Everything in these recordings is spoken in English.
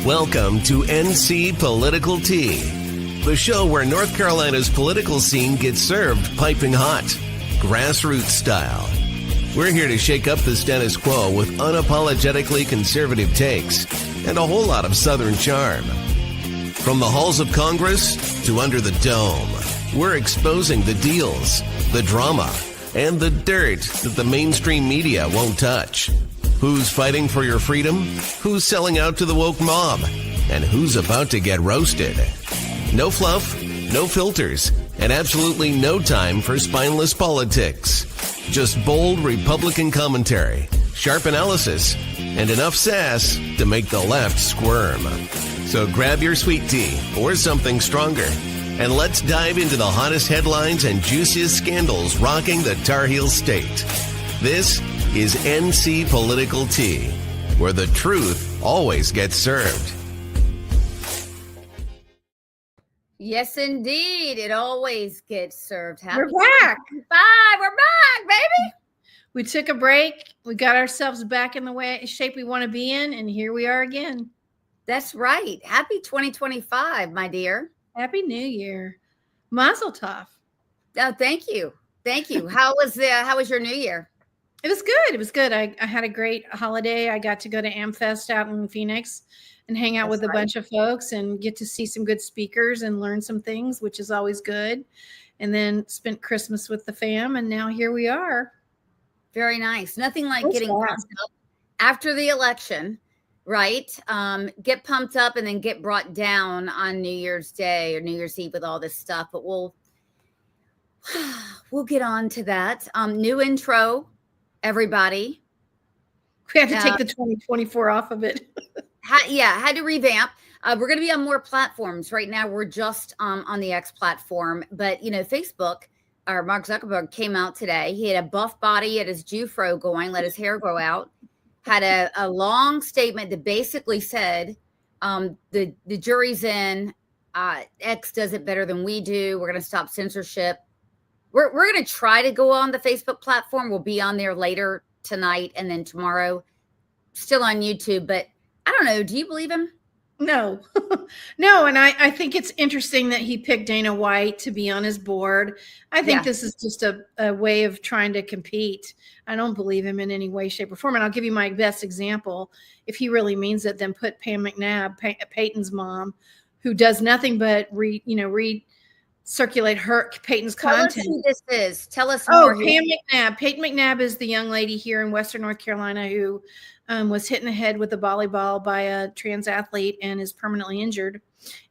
Welcome to NC Political Tea, the show where North Carolina's political scene gets served piping hot, grassroots style. We're here to shake up the status quo with unapologetically conservative takes and a whole lot of Southern charm. From the halls of Congress to under the dome, we're exposing the deals, the drama, and the dirt that the mainstream media won't touch. Who's fighting for your freedom? Who's selling out to the woke mob? And who's about to get roasted? No fluff, no filters, and absolutely no time for spineless politics. Just bold Republican commentary, sharp analysis, and enough sass to make the left squirm. So grab your sweet tea or something stronger, and let's dive into the hottest headlines and juiciest scandals rocking the Tarheel state. This is NC Political Tea, where the truth always gets served. Yes, indeed. It always gets served. We're back. Bye. We're back, baby. We took a break. We got ourselves back in the shape we want to be in, and here we are again. That's right. Happy 2025, my dear. Happy New Year. Mazel tov. Oh, thank you. Thank you. How was your New Year? It was good. It was good. I had a great holiday. I got to go to AmFest out in Phoenix and hang out with a bunch of folks and get to see some good speakers and learn some things, which is always good. And then spent Christmas with the fam, and now here we are. Very nice. Nothing like getting pumped up after the election, right? Get pumped up and then get brought down on New Year's Day or New Year's Eve with all this stuff. But we'll get on to that. New intro. Everybody. We had to take the 2024 off of it. Had to revamp. We're going to be on more platforms. Right now, we're just on the X platform. But, Facebook, or Mark Zuckerberg came out today. He had a buff body, had his Jufro going, let his hair grow out, had a long statement that basically said the jury's in. X does it better than we do. We're going to stop censorship. We're going to try to go on the Facebook platform. We'll be on there later tonight and then tomorrow, still on YouTube. But I don't know. Do you believe him? No. No. And I think it's interesting that he picked Dana White to be on his board. I think this is just a way of trying to compete. I don't believe him in any way, shape, or form. And I'll give you my best example. If he really means it, then put Pam McNabb, Peyton's mom, who does nothing but circulate Peyton's content. Tell us who this is. Tell us more. Pam McNabb. Peyton McNabb is the young lady here in Western North Carolina who was hit in the head with a volleyball by a trans athlete and is permanently injured.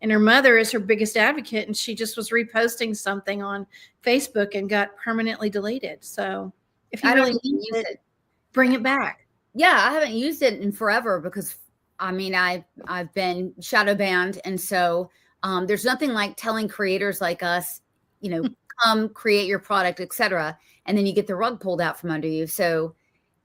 And her mother is her biggest advocate, and she just was reposting something on Facebook and got permanently deleted. So if you really use it, bring it back. Yeah, I haven't used it in forever because, I've been shadow banned, and so there's nothing like telling creators like us, come create your product, etc., and then you get the rug pulled out from under you. So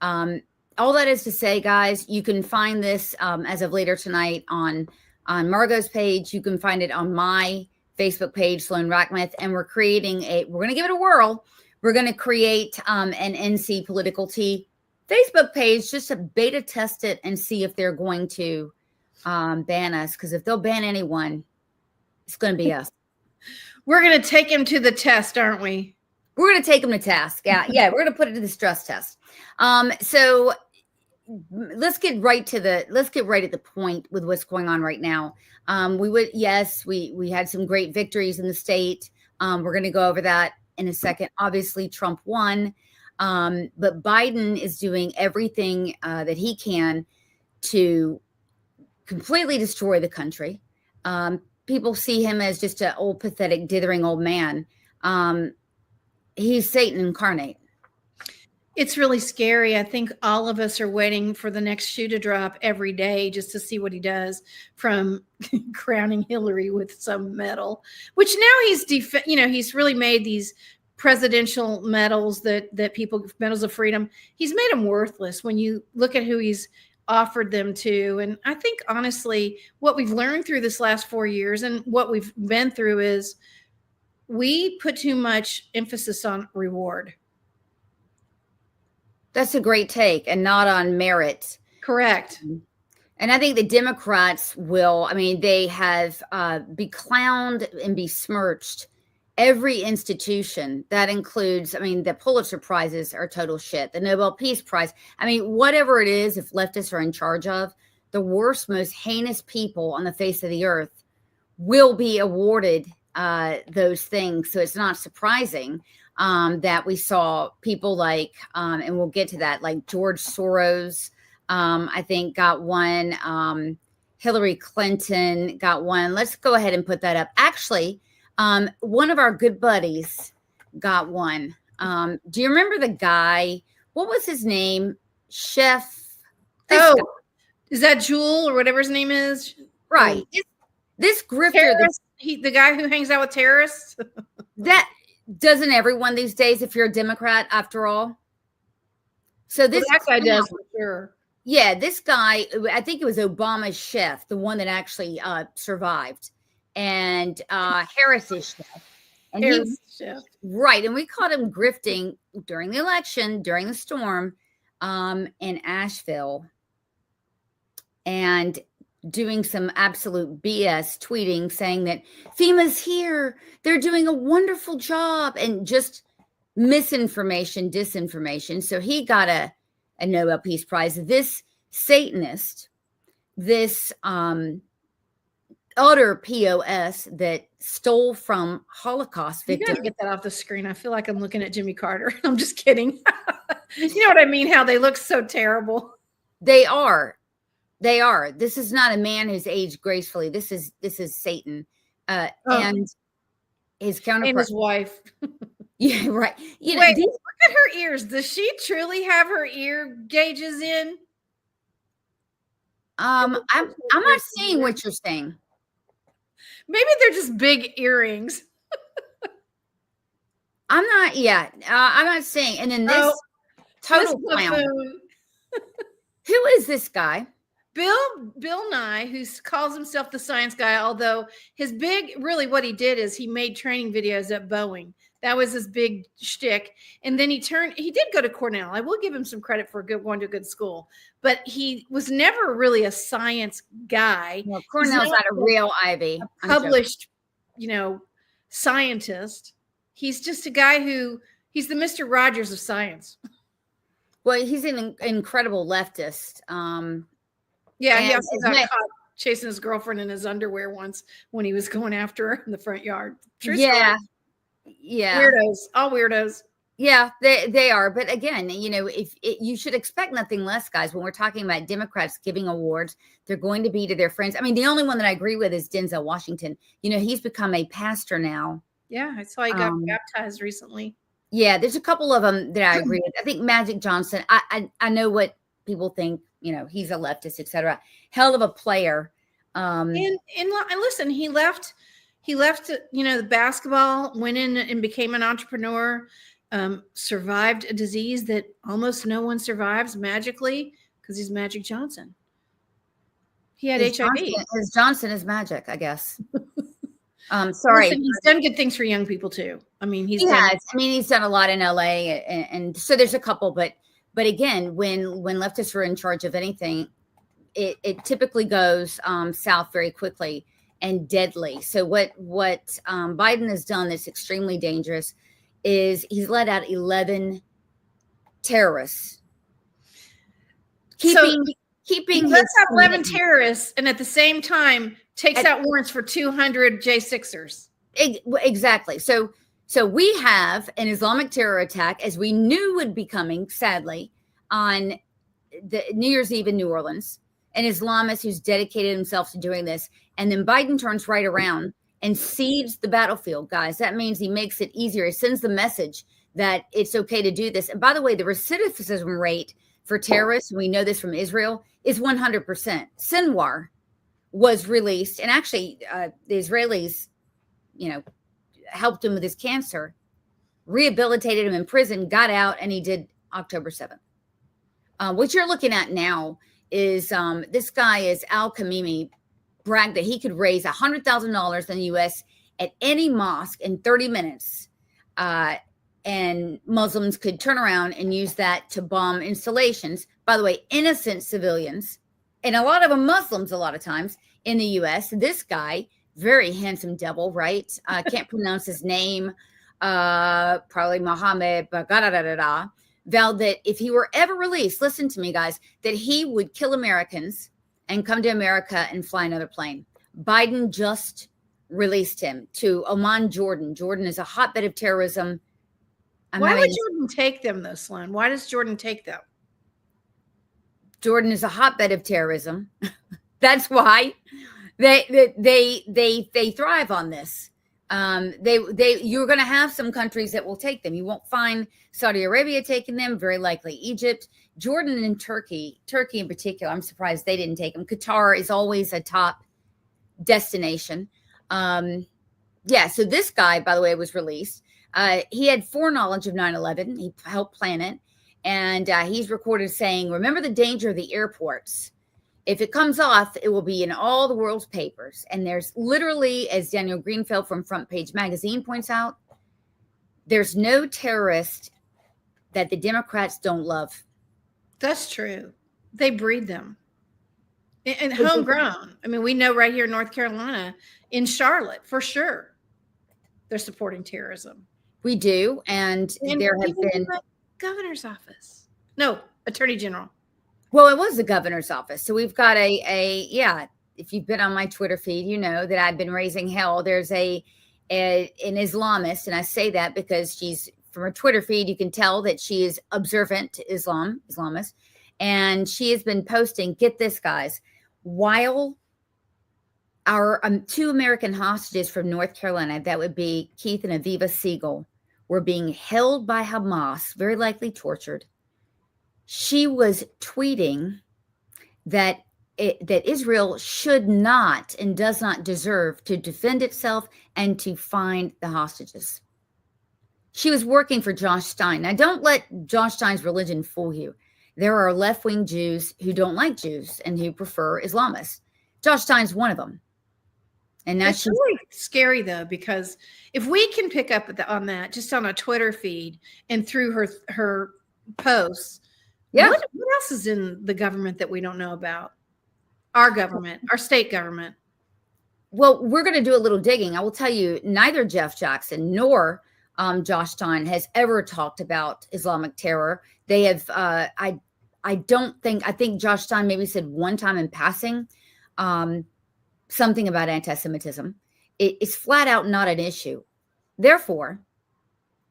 all that is to say, guys, you can find this as of later tonight on Margot's page. You can find it on my Facebook page, Sloan Rackmith, and we're going to give it a whirl. We're going to create an NC Political Tea Facebook page just to beta test it and see if they're going to ban us. Because if they'll ban anyone, it's going to be us. We're going to take him to the test, aren't we? We're going to take him to task. Yeah. We're going to put it to the stress test. So let's get right at the point with what's going on right now. We had some great victories in the state. We're going to go over that in a second. Obviously, Trump won, but Biden is doing everything that he can to completely destroy the country. People see him as just an old, pathetic, dithering old man. He's Satan incarnate. It's really scary. I think all of us are waiting for the next shoe to drop every day just to see what he does, from crowning Hillary with some medal, which now he's really made these presidential medals medals of freedom. He's made them worthless when you look at who he's offered them to. And I think, honestly, what we've learned through this last 4 years and what we've been through is we put too much emphasis on reward. That's a great take, and not on merit. Correct. And I think the Democrats will, I mean, they have beclowned and besmirched every institution. That includes, I mean, the Pulitzer Prizes are total shit. The Nobel Peace Prize. I mean, whatever it is, if leftists are in charge of, the worst, most heinous people on the face of the earth will be awarded those things. So it's not surprising that we saw people like, and we'll get to that, like George Soros, I think got one. Hillary Clinton got one. Let's go ahead and put that up. Actually, one of our good buddies got one. Do you remember the guy? What was his name? Chef. Oh, guy. Is that Jewel or whatever his name is? Right. This grifter. The guy who hangs out with terrorists. That doesn't everyone these days, if you're a Democrat, after all. So this guy does for sure. Yeah, this guy, I think it was Obama's chef, the one that actually survived, and Harris's chef. And chef. Right, and we caught him grifting during the election, during the storm in Asheville, and doing some absolute BS tweeting saying that FEMA's here, they're doing a wonderful job, and just misinformation, disinformation. So he got a Nobel Peace Prize. This Satanist, this utter POS that stole from Holocaust victims. You gotta get that off the screen. I feel like I'm looking at Jimmy Carter. I'm just kidding. You know what I mean? How they look so terrible. They are. This is not a man who's aged gracefully. This is Satan, and his counterpart, and his wife. Yeah, right. Wait, look at her ears. Does she truly have her ear gauges in? I'm not seeing what you're saying. Maybe they're just big earrings. I'm not. Yeah, I'm not saying. And then this total clown. Who is this guy? Bill Nye, who calls himself the science guy, although his really what he did is he made training videos at Boeing. That was his big shtick. And then he did go to Cornell. I will give him some credit for going to a good school, but he was never really a science guy. Well, Cornell's not a real Ivy. A published, scientist. He's just a guy he's the Mr. Rogers of science. Well, he's an incredible leftist. Yeah, he also got caught chasing his girlfriend in his underwear once when he was going after her in the front yard. True story. Yeah. Weirdos, all weirdos. Yeah, they are. But again, you should expect nothing less, guys. When we're talking about Democrats giving awards, they're going to be to their friends. I mean, the only one that I agree with is Denzel Washington. He's become a pastor now. Yeah, I saw he got baptized recently. Yeah, there's a couple of them that I agree with. I think Magic Johnson, I know what people think, he's a leftist, etc. Hell of a player. And listen, he left, the basketball, went in and became an entrepreneur, survived a disease that almost no one survives magically because he's Magic Johnson. He had HIV. His Johnson is magic, I guess. Sorry. Listen, he's done good things for young people too. I mean, he's done a lot in LA, and so there's a couple, but again, when leftists are in charge of anything, it typically goes south very quickly and deadly. So what Biden has done that's extremely dangerous is he's let out 11 terrorists. Keeping he lets out 11 terrorists, and at the same time takes out warrants for 200 J6ers. Exactly. So we have an Islamic terror attack, as we knew would be coming, sadly, on the New Year's Eve in New Orleans. An Islamist who's dedicated himself to doing this. And then Biden turns right around and cedes the battlefield, guys. That means he makes it easier. He sends the message that it's okay to do this. And by the way, the recidivism rate for terrorists, we know this from Israel, is 100%. Sinwar was released, and actually the Israelis, helped him with his cancer, rehabilitated him in prison, got out, and he did October 7th. What you're looking at now is this guy is Al-Kamimi, bragged that he could raise $100,000 in the U.S. at any mosque in 30 minutes. And Muslims could turn around and use that to bomb installations. By the way, innocent civilians, and a lot of them Muslims a lot of times in the U.S. This guy, very handsome devil, right? I can't pronounce his name. Probably Mohammed, vowed that if he were ever released, listen to me, guys, that he would kill Americans and come to America and fly another plane. Biden just released him to Oman, Jordan. Jordan is a hotbed of terrorism. Why would Jordan take them, though, Sloan? Why does Jordan take them? Jordan is a hotbed of terrorism. That's why they thrive on this. You're going to have some countries that will take them. You won't find Saudi Arabia taking them, very likely Egypt, Jordan, and Turkey in particular. I'm surprised they didn't take them. Qatar is always a top destination. So this guy, by the way, was released. He had foreknowledge of 9/11. He helped plan it. And he's recorded saying, remember the danger of the airports. If it comes off, it will be in all the world's papers. And there's literally, as Daniel Greenfield from Front Page Magazine points out, there's no terrorist that the Democrats don't love. That's true. They breed them. And homegrown. I mean, we know right here in North Carolina, in Charlotte, for sure, they're supporting terrorism. We do. And there have been governor's office. No, attorney general. Well, it was the governor's office. So we've got if you've been on my Twitter feed, you know that I've been raising hell. There's an Islamist, and I say that because she's from her Twitter feed. You can tell that she is observant to Islamist. And she has been posting, get this, guys, while our 2 American hostages from North Carolina, that would be Keith and Aviva Siegel, were being held by Hamas, very likely tortured. She was tweeting that Israel should not and does not deserve to defend itself and to find the hostages. She was working for Josh Stein. Now, don't let Josh Stein's religion fool you. There are left-wing Jews who don't like Jews and who prefer Islamists. Josh Stein's one of them. And that's really scary, though, because if we can pick up on that just on a Twitter feed and through her posts, what else is in the government that we don't know about? Our government, our state government. Well, we're going to do a little digging. I will tell you, neither Jeff Jackson nor Josh Stein has ever talked about Islamic terror. They have, I think Josh Stein maybe said one time in passing something about anti-Semitism. It's flat out not an issue. Therefore,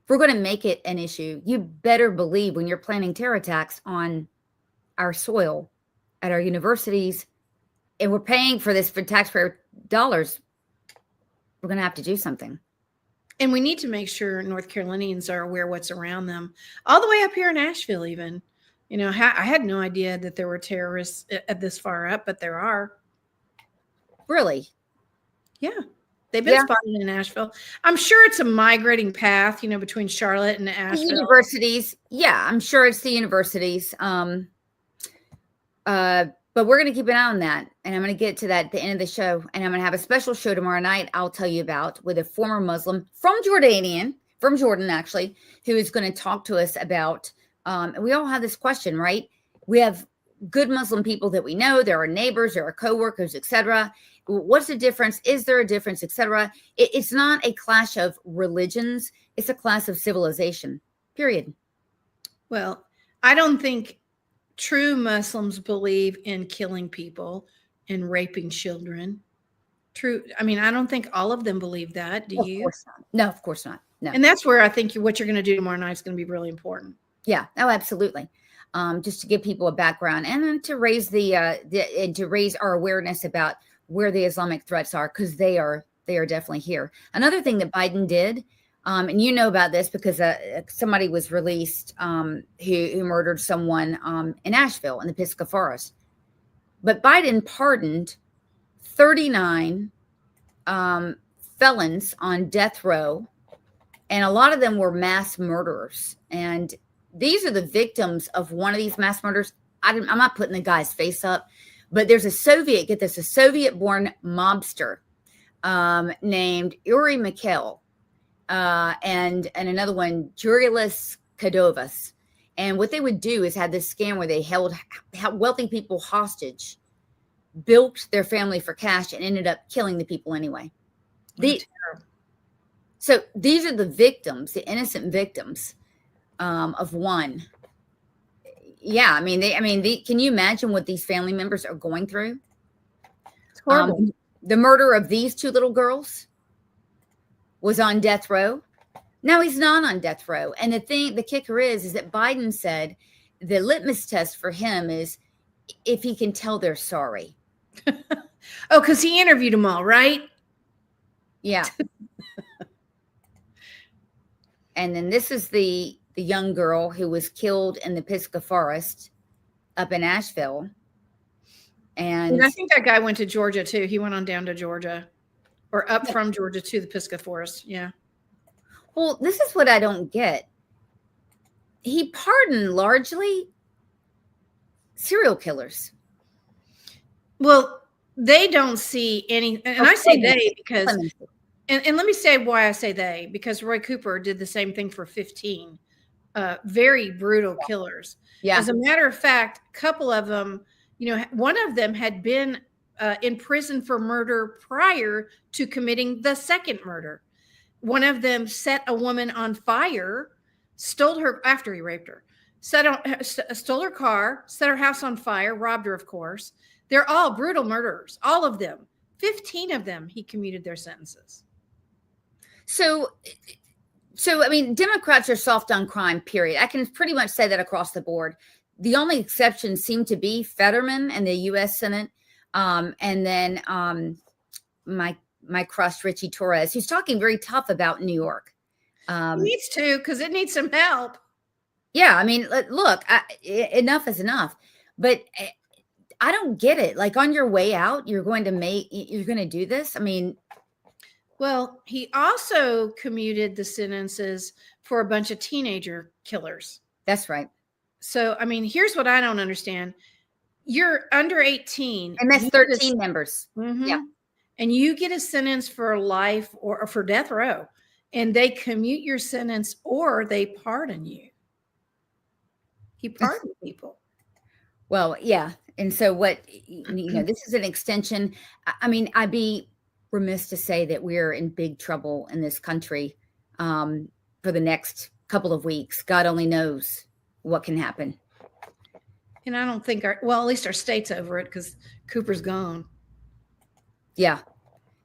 if we're going to make it an issue, you better believe when you're planning terror attacks on our soil, at our universities, and we're paying for this for taxpayer dollars, we're going to have to do something. And we need to make sure North Carolinians are aware what's around them, all the way up here in Asheville even. You know, I had no idea that there were terrorists at this far up, but there are. Really? Yeah. They've been spotted in Asheville. I'm sure it's a migrating path, you know, between Charlotte and Asheville. The universities. Yeah, I'm sure it's the universities. But we're going to keep an eye on that. And I'm going to get to that at the end of the show. And I'm going to have a special show tomorrow night I'll tell you about with a former Muslim from Jordan, actually, who is going to talk to us about, and we all have this question, right? We have good Muslim people that we know. There are neighbors, there are coworkers, etc. What's the difference? Is there a difference, etc.? It's not a clash of religions. It's a clash of civilization, period. Well, I don't think true Muslims believe in killing people and raping children. I mean, I don't think all of them believe that. Do you? Of course not. No, of course not. No. And that's where I think what you're going to do tomorrow night is going to be really important. Yeah. Oh, absolutely. Just to give people a background and then to raise and to raise our awareness about where the Islamic threats are, because they are definitely here. Another thing that Biden did, and you know about this because somebody was released who murdered someone in Asheville in the Pisgah Forest. But Biden pardoned 39 felons on death row, and a lot of them were mass murderers. And these are the victims of one of these mass murders. I'm not putting the guy's face up, but there's a Soviet-born mobster named Uri Mikhail, and another one, Jurilis Kadovas. And what they would do is have this scam where they held wealthy people hostage bilked their family for cash and ended up killing the people anyway. So these are the victims, the innocent victims of one. Yeah, I mean, can you imagine what these family members are going through? It's horrible. The murder of these two little girls was on death row. Now he's not on death row. And the kicker is that Biden said the litmus test for him is if he can tell they're sorry. Oh, because he interviewed them all, right? Yeah. And then this is the young girl who was killed in the Pisgah Forest up in Asheville. And I think that guy went to Georgia too. He went on down to Georgia, or up from Georgia to the Pisgah Forest. Yeah. Well, this is what I don't get. He pardoned largely serial killers. Well, they don't see any, and I say they because, and let me say why I say they, because Roy Cooper did the same thing for 15 very brutal killers. Yeah. As a matter of fact, a couple of them, one of them had been in prison for murder prior to committing the second murder. One of them set a woman on fire, stole her after he raped her, stole her car, set her house on fire, robbed her, of course. They're all brutal murderers, all of them. 15 of them, he commuted their sentences. So, I mean, Democrats are soft on crime, period. I can pretty much say that across the board. The only exceptions seem to be Fetterman and the U.S. Senate, and then my crush, Richie Torres, who's talking very tough about New York. He needs to, because it needs some help. Yeah, I mean, look, enough is enough. But I don't get it. Like, on your way out, you're going to do this? I mean, well, he also commuted the sentences for a bunch of teenager killers. That's right. So, I mean, here's what I don't understand. You're under 18. And that's 13 members. Mm-hmm. Yeah. And you get a sentence for life or for death row, and they commute your sentence or they pardon you. He pardoned people. Well, yeah. And so this is an extension. I mean, I'd be remiss to say that we're in big trouble in this country for the next couple of weeks. God only knows what can happen. And I don't think at least our state's over it because Cooper's gone. Yeah.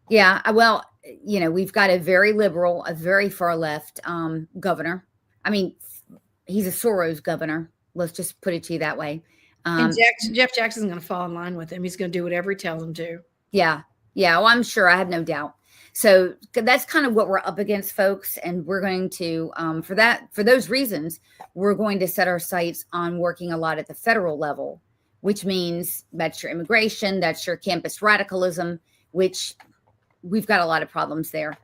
Yeah. Well, we've got a very liberal, a very far left governor. I mean, he's a Soros governor. Let's just put it to you that way. And Jeff Jackson's going to fall in line with him. He's going to do whatever he tells him to. Yeah. Yeah. Well, I'm sure. I have no doubt. So that's kind of what we're up against, folks. And we're going to, for those reasons, we're going to set our sights on working a lot at the federal level, which means that's your immigration, that's your campus radicalism, which we've got a lot of problems there,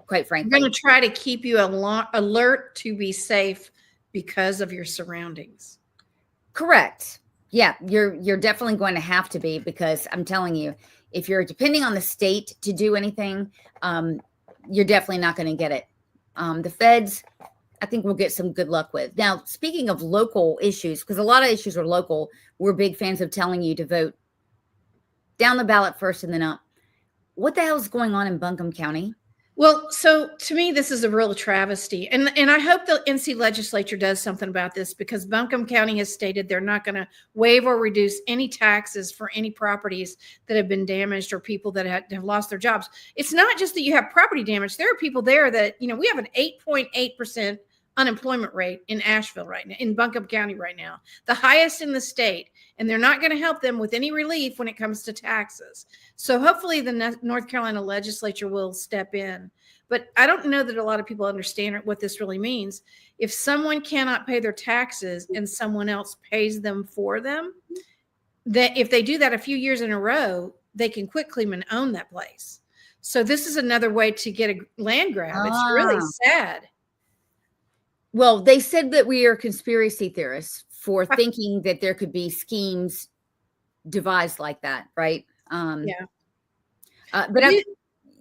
quite frankly. We're going to try to keep you alert to be safe because of your surroundings. Correct. Yeah, you're definitely going to have to be, because I'm telling you, if you're depending on the state to do anything, you're definitely not going to get it. The feds, I think we'll get some good luck with. Now, speaking of local issues, because a lot of issues are local, we're big fans of telling you to vote down the ballot first and then up. What the hell is going on in Buncombe County? Well, so to me, this is a real travesty. And I hope the NC legislature does something about this, because Buncombe County has stated they're not going to waive or reduce any taxes for any properties that have been damaged or people that have lost their jobs. It's not just that you have property damage. There are people there that, we have an 8.8% unemployment rate in Asheville right now, in Buncombe County right now, the highest in the state. And they're not going to help them with any relief when it comes to taxes. So hopefully the North Carolina legislature will step in. But I don't know that a lot of people understand what this really means. If someone cannot pay their taxes and someone else pays them for them, that if they do that a few years in a row, they can quit claim and own that place. So this is another way to get a land grab. It's really sad. Well, they said that we are conspiracy theorists for thinking that there could be schemes devised like that, right? Yeah. But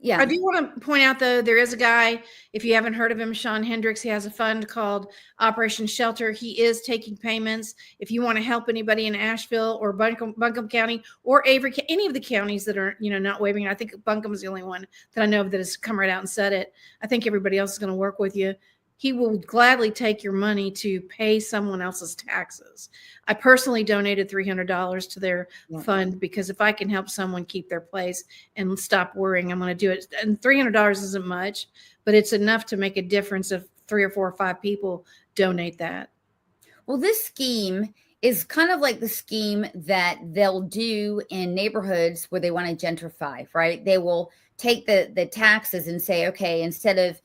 Yeah. I do want to point out, though, there is a guy, if you haven't heard of him, Sean Hendricks. He has a fund called Operation Shelter. He is taking payments. If you want to help anybody in Asheville or Buncombe County or Avery, any of the counties that are, not waiving, I think Buncombe is the only one that I know of that has come right out and said it. I think everybody else is going to work with you. He will gladly take your money to pay someone else's taxes. I personally donated $300 to their fund because if I can help someone keep their place and stop worrying, I'm going to do it. And $300 isn't much, but it's enough to make a difference if 3 or 4 or 5 people donate that. Well, this scheme is kind of like the scheme that they'll do in neighborhoods where they want to gentrify, right? They will take the taxes and say, okay, instead of,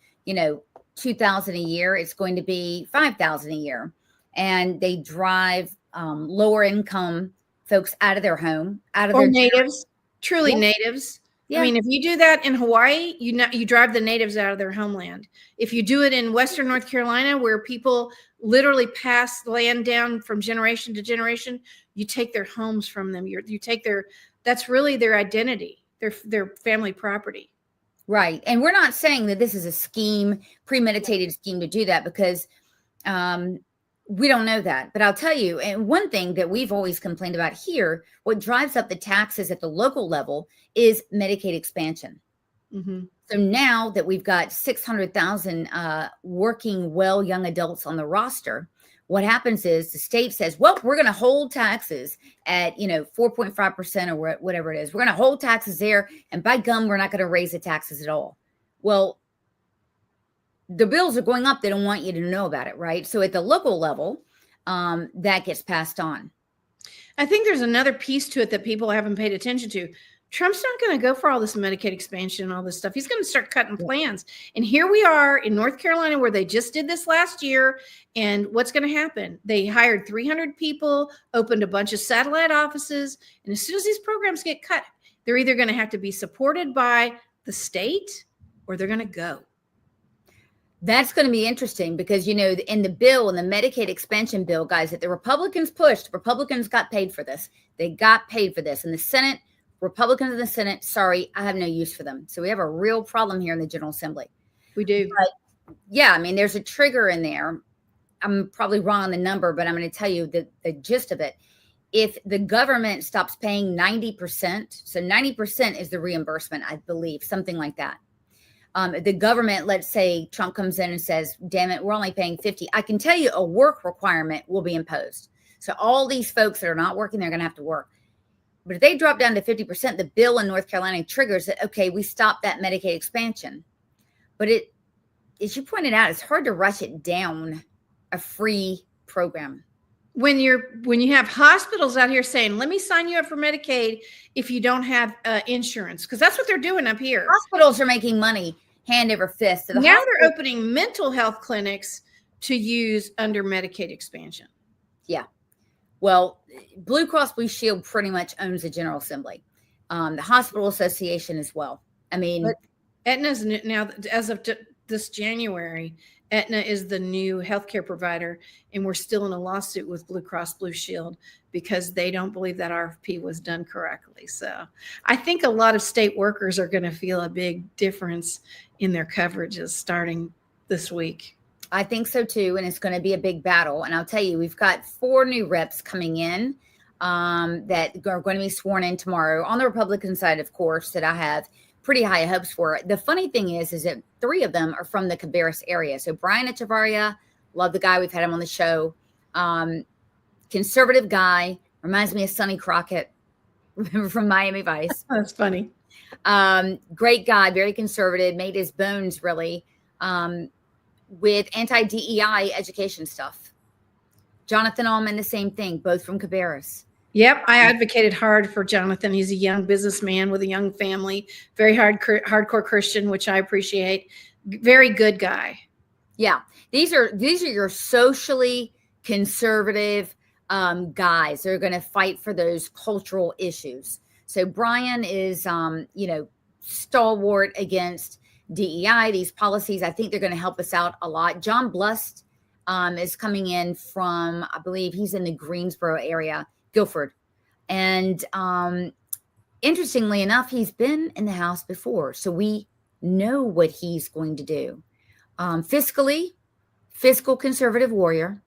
$2,000 a year, it's going to be $5,000 a year. And they drive lower income folks out of their home, out of or their natives, truly Yeah. natives. Yeah. I mean, if you do that in Hawaii, you drive the natives out of their homeland. If you do it in Western North Carolina, where people literally pass land down from generation to generation, you take their homes from them. You take that's really their identity, their family property. Right. And we're not saying that this is a scheme, premeditated scheme to do that, because we don't know that. But I'll tell you, and one thing that we've always complained about here, what drives up the taxes at the local level is Medicaid expansion. Mm-hmm. So now that we've got 600,000 working well young adults on the roster, what happens is the state says, well, we're going to hold taxes at, 4.5% or whatever it is. We're going to hold taxes there. And by gum, we're not going to raise the taxes at all. Well, the bills are going up. They don't want you to know about it, right? So at the local level, that gets passed on. I think there's another piece to it that people haven't paid attention to. Trump's not going to go for all this Medicaid expansion and all this stuff. He's going to start cutting plans. And here we are in North Carolina, where they just did this last year. And what's going to happen? They hired 300 people, opened a bunch of satellite offices. And as soon as these programs get cut, they're either going to have to be supported by the state or they're going to go. That's going to be interesting because, in the bill, in the Medicaid expansion bill, guys, that the Republicans pushed, Republicans got paid for this. They got paid for this. In the Senate, Republicans in the Senate, sorry, I have no use for them. So we have a real problem here in the General Assembly. We do. But yeah, I mean, there's a trigger in there. I'm probably wrong on the number, but I'm going to tell you the gist of it. If the government stops paying 90%, so 90% is the reimbursement, I believe, something like that. The government, let's say Trump comes in and says, damn it, we're only paying 50. I can tell you a work requirement will be imposed. So all these folks that are not working, they're going to have to work. But if they drop down to 50%, the bill in North Carolina triggers that, okay, we stop that Medicaid expansion. But as you pointed out, it's hard to rush it down a free program. When you have hospitals out here saying, let me sign you up for Medicaid if you don't have insurance, because that's what they're doing up here. Hospitals are making money hand over fist. Now they're opening mental health clinics to use under Medicaid expansion. Yeah. Well, Blue Cross Blue Shield pretty much owns the General Assembly. The Hospital Association as well. I mean, but Aetna's now, as of this January, Aetna is the new healthcare provider, and we're still in a lawsuit with Blue Cross Blue Shield because they don't believe that RFP was done correctly. So I think a lot of state workers are going to feel a big difference in their coverages starting this week. I think so too, and it's going to be a big battle. And I'll tell you, we've got 4 new reps coming in that are going to be sworn in tomorrow on the Republican side, of course, that I have pretty high hopes for. The funny thing is that 3 of them are from the Cabarrus area. So Brian Echevarria, love the guy. We've had him on the show. Conservative guy, reminds me of Sonny Crockett from Miami Vice. That's funny. Great guy, very conservative, made his bones really with anti-DEI education stuff. Jonathan Allman, the same thing, both from Cabarrus. Yep, I advocated hard for Jonathan. He's a young businessman with a young family, very hardcore Christian, which I appreciate. Very good guy. Yeah, these are your socially conservative guys. They're going to fight for those cultural issues. So Brian is, stalwart against DEI, these policies. I think they're going to help us out a lot. John Blust is coming in from, I believe he's in the Greensboro area, Guilford. And interestingly enough, he's been in the House before, so we know what he's going to do. Fiscal conservative warrior,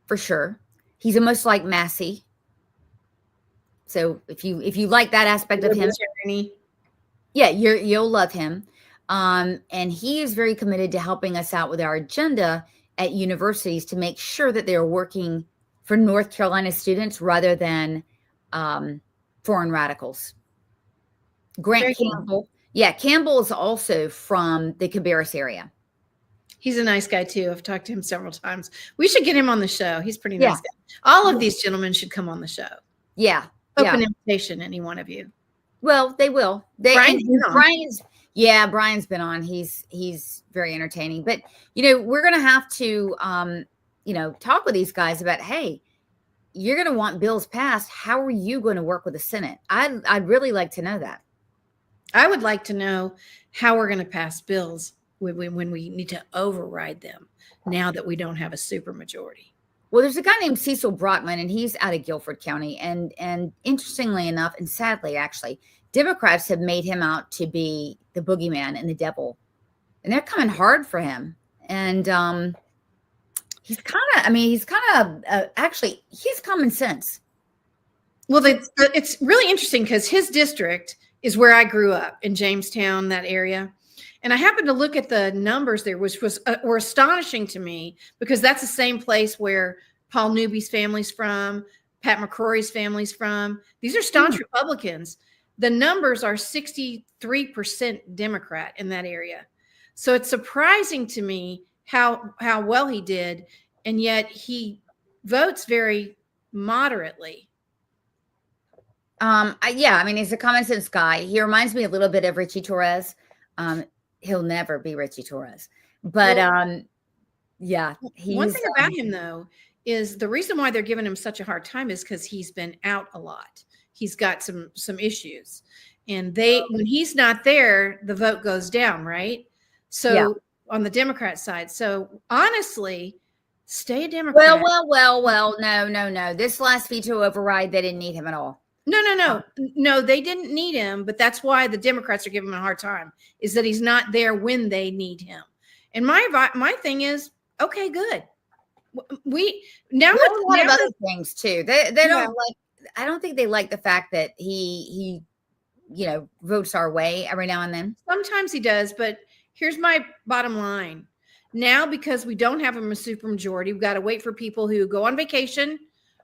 for sure. He's almost like Massey. So if you like that aspect of him, yeah, you'll love him. And he is very committed to helping us out with our agenda at universities to make sure that they're working for North Carolina students rather than foreign radicals. Grant Campbell. Yeah, Campbell is also from the Cabarrus area. He's a nice guy too. I've talked to him several times. We should get him on the show. He's a pretty nice guy. All of these gentlemen should come on the show. Yeah. Open invitation, any one of you. Well, they will. Brian's been on. He's very entertaining. But we're gonna have to talk with these guys about, hey, you're gonna want bills passed. How are you going to work with the Senate? I'd really like to know that. I would like to know how we're going to pass bills when we need to override them now that we don't have a supermajority. Well, there's a guy named Cecil Brockman, and he's out of Guilford County. And interestingly enough, and sadly, actually, Democrats have made him out to be the boogeyman and the devil. And they're coming hard for him. And he's common sense. Well, it's really interesting because his district is where I grew up, in Jamestown, that area. And I happened to look at the numbers there, which were astonishing to me, because that's the same place where Paul Newby's family's from, Pat McCrory's family's from. These are staunch Republicans. The numbers are 63% Democrat in that area. So it's surprising to me how well he did, and yet he votes very moderately. He's a common sense guy. He reminds me a little bit of Richie Torres. He'll never be Richie Torres, but one thing about him though is the reason why they're giving him such a hard time is because he's been out a lot. He's got some issues, and when he's not there, the vote goes down, right? So on the Democrat side. So honestly, stay a Democrat. Well, no. This last veto override, they didn't need him at all. No, they didn't need him, but that's why the Democrats are giving him a hard time, is that he's not there when they need him. And my thing is, okay, good. We now have a lot of other things too. They don't like. I don't think they like the fact that he votes our way every now and then. Sometimes he does, but here's my bottom line. Now, because we don't have a supermajority, we've got to wait for people who go on vacation,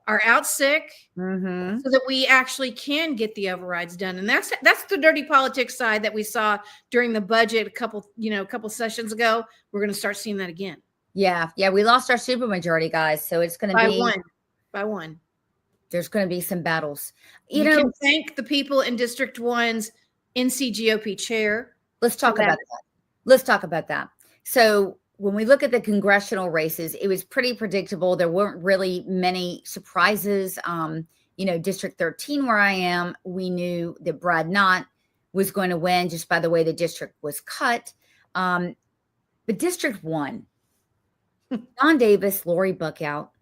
are out sick, so that we actually can get the overrides done. And that's the dirty politics side that we saw during the budget a couple sessions ago. We're going to start seeing that again. Yeah. We lost our supermajority, guys. So it's going to be by one. There's going to be some battles. You can thank the people in District 1's NC GOP chair. Let's talk about that. So when we look at the congressional races, it was pretty predictable. There weren't really many surprises. District 13, where I am, we knew that Brad Knott was going to win just by the way the district was cut. But District 1, Don Davis, Lori Buckout,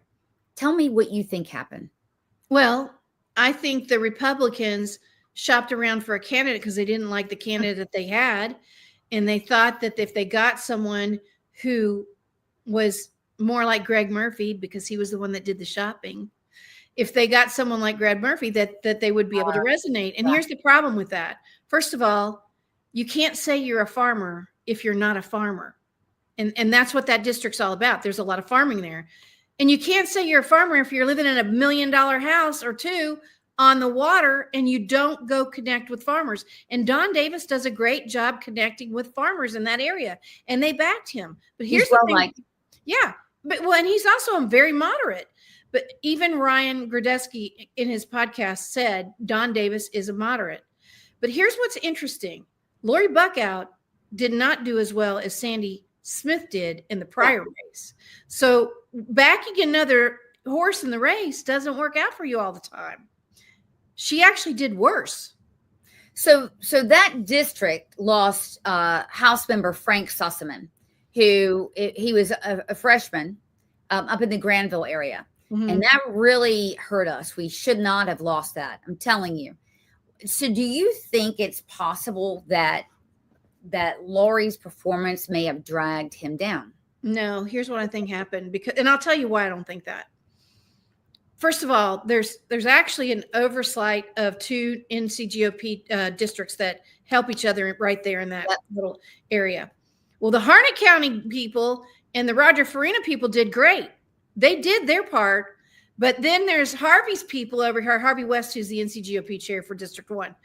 tell me what you think happened. Well, I think the Republicans shopped around for a candidate because they didn't like the candidate that they had. And they thought that if they got someone who was more like Greg Murphy, because he was the one that did the shopping, if they got someone like Greg Murphy, that they would be able to resonate. And here's the problem with that. First of all, you can't say you're a farmer if you're not a farmer. And that's what that district's all about. There's a lot of farming there. And you can't say you're a farmer if you're living in $1 million house or two on the water and you don't go connect with farmers. And Don Davis does a great job connecting with farmers in that area, and they backed him. But here's the thing. And he's also very moderate. But even Ryan Gradesky in his podcast said Don Davis is a moderate. But here's what's interesting. Lori Buckout did not do as well as Sandy Smith did in the prior race. So backing another horse in the race doesn't work out for you all the time. She actually did worse. So that district lost House member Frank Sussaman, who he was a freshman up in the Granville area. And that really hurt us. We should not have lost that. I'm telling you. So do you think it's possible that Lori's performance may have dragged him down? No, here's what I think happened, and I'll tell you why I don't think that. First of all, there's actually an oversight of 2 NCGOP districts that help each other right there in that little area. Well, the Harnett County people and the Roger Farina people did great. They did their part, but then there's Harvey's people over here, Harvey West, who's the NCGOP chair for District 1.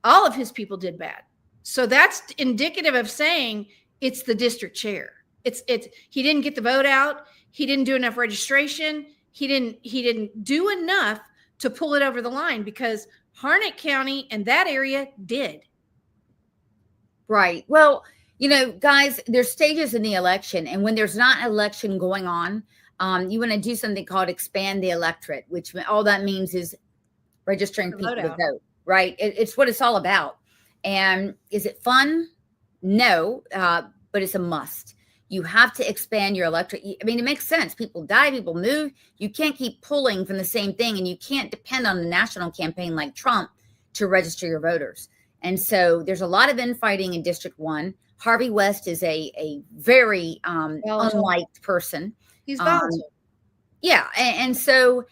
All of his people did bad. So that's indicative of saying it's the district chair. It's he didn't get the vote out. He didn't do enough registration. He didn't do enough to pull it over the line, because Harnett County and that area did. Right. Well, guys, there's stages in the election, and when there's not an election going on, you want to do something called expand the electorate, which all that means is registering people to vote. Right. It's what it's all about. And is it fun? No, but it's a must. You have to expand your electorate. I mean, it makes sense. People die, people move. You can't keep pulling from the same thing, and you can't depend on the national campaign like Trump to register your voters. And so there's a lot of infighting in District 1. Harvey West is a very unliked person. He's volatile. Yeah. And so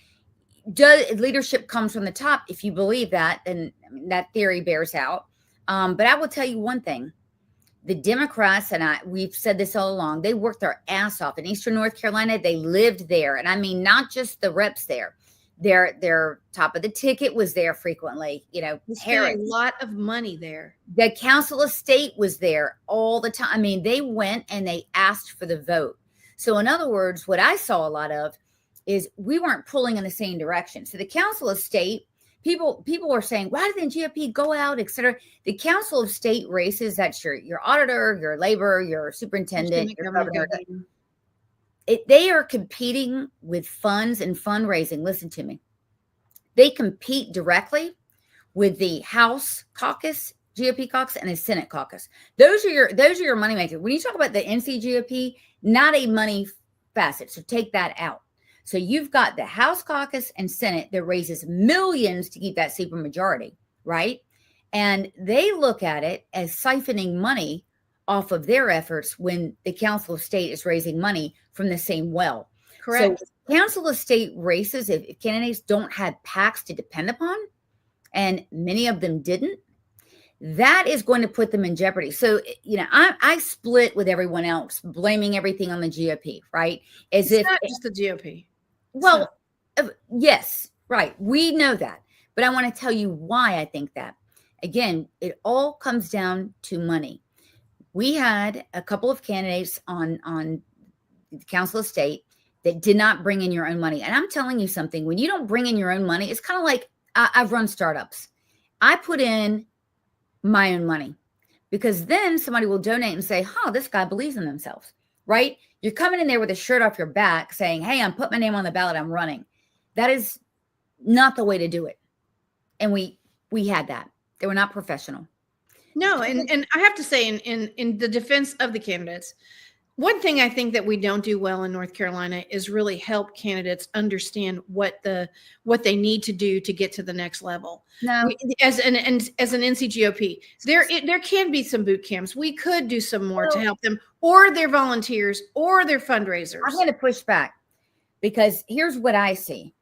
leadership comes from the top. If you believe that, then that theory bears out. But I will tell you one thing. The Democrats, and we've said this all along, they worked their ass off in Eastern North Carolina. They lived there. And I mean, not just the reps there. Their top of the ticket was there frequently. Harris, a lot of money there. The Council of State was there all the time. I mean, they went and they asked for the vote. So in other words, what I saw a lot of is we weren't pulling in the same direction. So the Council of State, people were saying, why didn't GOP go out, et cetera? The Council of State races, that's your auditor, your labor, your superintendent, your governor. They are competing with funds and fundraising. Listen to me. They compete directly with the House caucus, GOP caucus, and the Senate caucus. Those are your money makers. When you talk about the NCGOP, not a money facet. So take that out. So you've got the House caucus and Senate that raises millions to keep that supermajority, right? And they look at it as siphoning money off of their efforts when the Council of State is raising money from the same well. Correct. So Council of State races, if candidates don't have PACs to depend upon, and many of them didn't, that is going to put them in jeopardy. So, I split with everyone else, blaming everything on the GOP, right? It's not just the GOP. Well, yes, right. We know that. But I want to tell you why I think that. Again, it all comes down to money. We had a couple of candidates on the Council of State that did not bring in your own money. And I'm telling you something, when you don't bring in your own money, it's kind of like I've run startups. I put in my own money because then somebody will donate and say, this guy believes in themselves, right? You're coming in there with a shirt off your back saying, hey, I'm putting my name on the ballot, I'm running. That is not the way to do it. And we had that. They were not professional. No, and I have to say, in the defense of the candidates, one thing I think that we don't do well in North Carolina is really help candidates understand what they need to do to get to the next level. No, as an NCGOP, there can be some boot camps. We could do some more to help them, or their volunteers, or their fundraisers. I'm going to push back because here's what I see.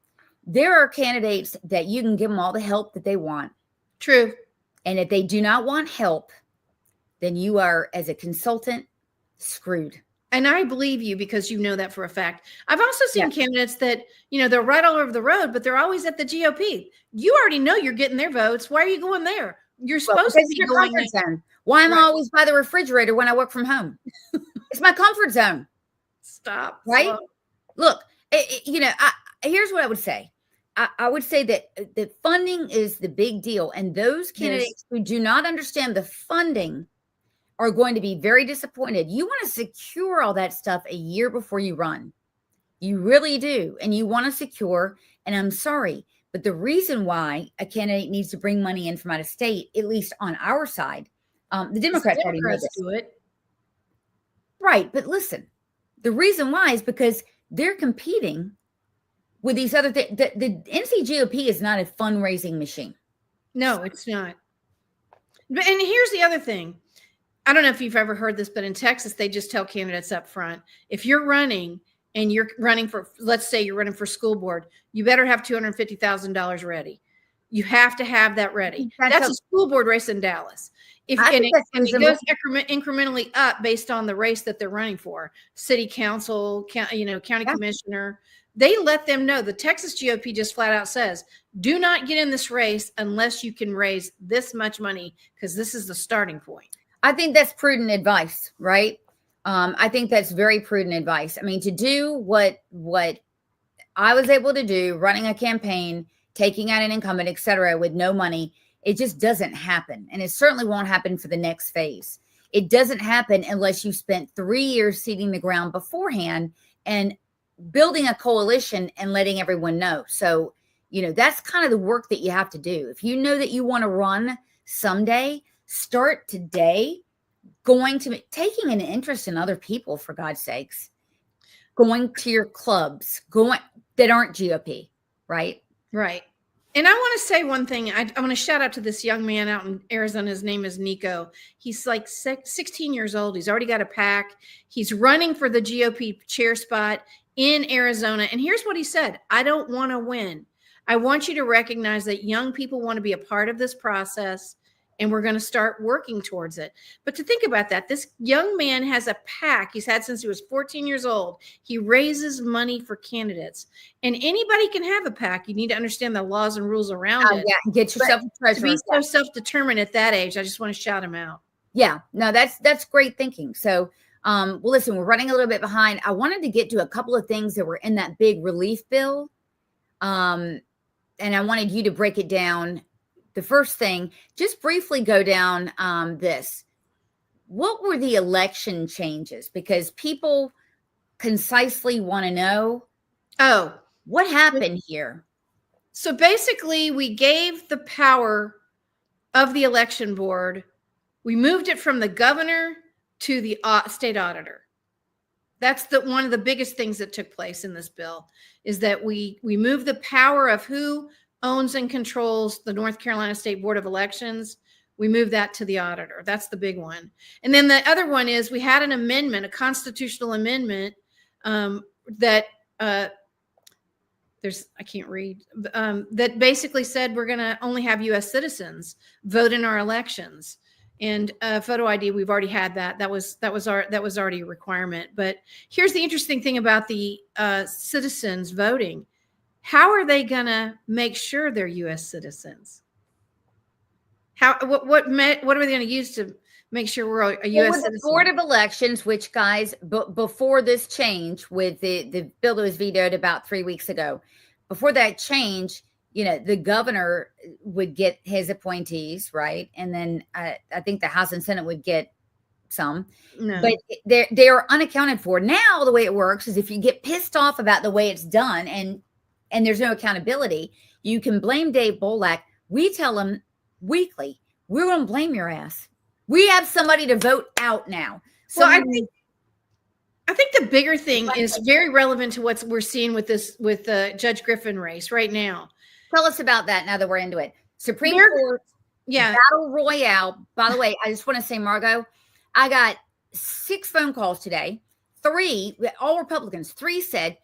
There are candidates that you can give them all the help that they want. True. And if they do not want help, then you are, as a consultant, screwed. And I believe you because you know that for a fact. I've also seen candidates that, they're right all over the road, but they're always at the GOP. You already know you're getting their votes. Why are you going there? You're supposed to be going there. Why am I always by the refrigerator when I work from home? It's my comfort zone. Stop. Right? Slow. Look, here's what I would say. I would say that funding is the big deal. And those candidates who do not understand the funding are going to be very disappointed. You want to secure all that stuff a year before you run. You really do. And you want to secure, and I'm sorry, but the reason why a candidate needs to bring money in from out of state, at least on our side, the Democrats already know this. Do it. Right. But listen, the reason why is because they're competing with these other things. The NCGOP is not a fundraising machine. No, it's not. And here's the other thing. I don't know if you've ever heard this, but in Texas, they just tell candidates up front, if you're running and you're running for, let's say you're running for school board, you better have $250,000 ready. You have to have that ready. That's a school board race in Dallas. It goes incrementally up based on the race that they're running for. City council, county commissioner. They let them know. The Texas GOP just flat out says, do not get in this race unless you can raise this much money, because this is the starting point. I think that's prudent advice, right? I think that's very prudent advice. I mean, to do what I was able to do, running a campaign, taking out an incumbent, et cetera, with no money, it just doesn't happen. And it certainly won't happen for the next phase. It doesn't happen unless you spent 3 years seeding the ground beforehand and building a coalition and letting everyone know. So, that's kind of the work that you have to do. If you know that you want to run someday, start today taking an interest in other people, for God's sakes, going to your clubs, that aren't GOP, right? Right. And I want to say one thing. I want to shout out to this young man out in Arizona. His name is Nico. He's like 16 years old. He's already got a PAC. He's running for the GOP chair spot in Arizona. And here's what he said. I don't want to win. I want you to recognize that young people want to be a part of this process, and we're going to start working towards it. But to think about that, this young man has a PAC he's had since he was 14 years old. He raises money for candidates. And anybody can have a PAC. You need to understand the laws and rules around it. Yeah, get yourself a treasurer. To be so self-determined at that age, I just want to shout him out. Yeah, no, that's great thinking. So, well, listen, we're running a little bit behind. I wanted to get to a couple of things that were in that big relief bill. And I wanted you to break it down. The first thing, just briefly go down this. What were the election changes? Because people concisely want to know. Oh, what happened here? So basically, we gave the power of the election board. We moved it from the governor to the state auditor. That's one of the biggest things that took place in this bill, is that we moved the power of who owns and controls the North Carolina State Board of Elections. We moved that to the auditor. That's the big one. And then the other one is we had an amendment, a constitutional amendment that I can't read, that basically said we're going to only have U.S. citizens vote in our elections. And photo ID, we've already had that. That was already a requirement. But here's the interesting thing about the citizens voting. How are they going to make sure they're U.S. citizens? What are they going to use to make sure we're a U.S. citizen? The Board of Elections, which, guys, before this change with the bill that was vetoed about 3 weeks ago, before that change, the governor would get his appointees, right? And then I think the House and Senate would get some. No. But they are unaccounted for. Now, the way it works is if you get pissed off about the way it's done and there's no accountability, you can blame Dave Bolak. We tell him weekly, we're going to blame your ass. We have somebody to vote out now. So I think the bigger thing is very relevant to what we're seeing with the Judge Griffin race right now. Tell us about that now that we're into it. Supreme Court, Battle Royale. By the way, I just want to say, Margot, I got 6 phone calls today. 3, all Republicans. 3 said,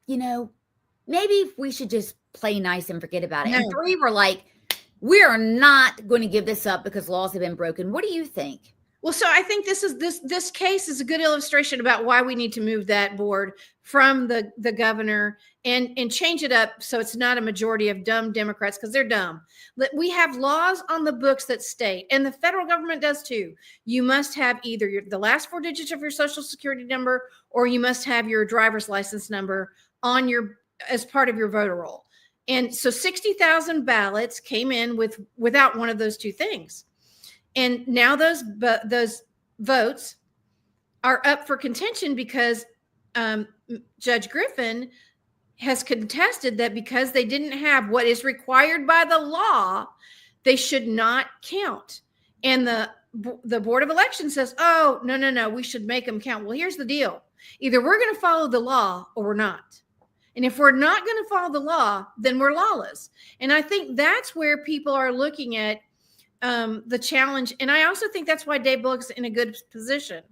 maybe we should just play nice and forget about it. No. And 3 were like, we are not going to give this up because laws have been broken. What do you think? Well, so I think this case is a good illustration about why we need to move that board from the governor and change it up so it's not a majority of dumb Democrats, because they're dumb. We have laws on the books that state, and the federal government does too, you must have either the last 4 digits of your social security number, or you must have your driver's license number on as part of your voter roll. And so 60,000 ballots came in without one of those 2 things. And now those votes are up for contention because Judge Griffin has contested that because they didn't have what is required by the law, they should not count. And the Board of Elections says, oh, no, we should make them count. Well, here's the deal. Either we're going to follow the law or we're not. And if we're not going to follow the law, then we're lawless. And I think that's where people are looking at the challenge. And I also think that's why Dave Bullock's in a good position.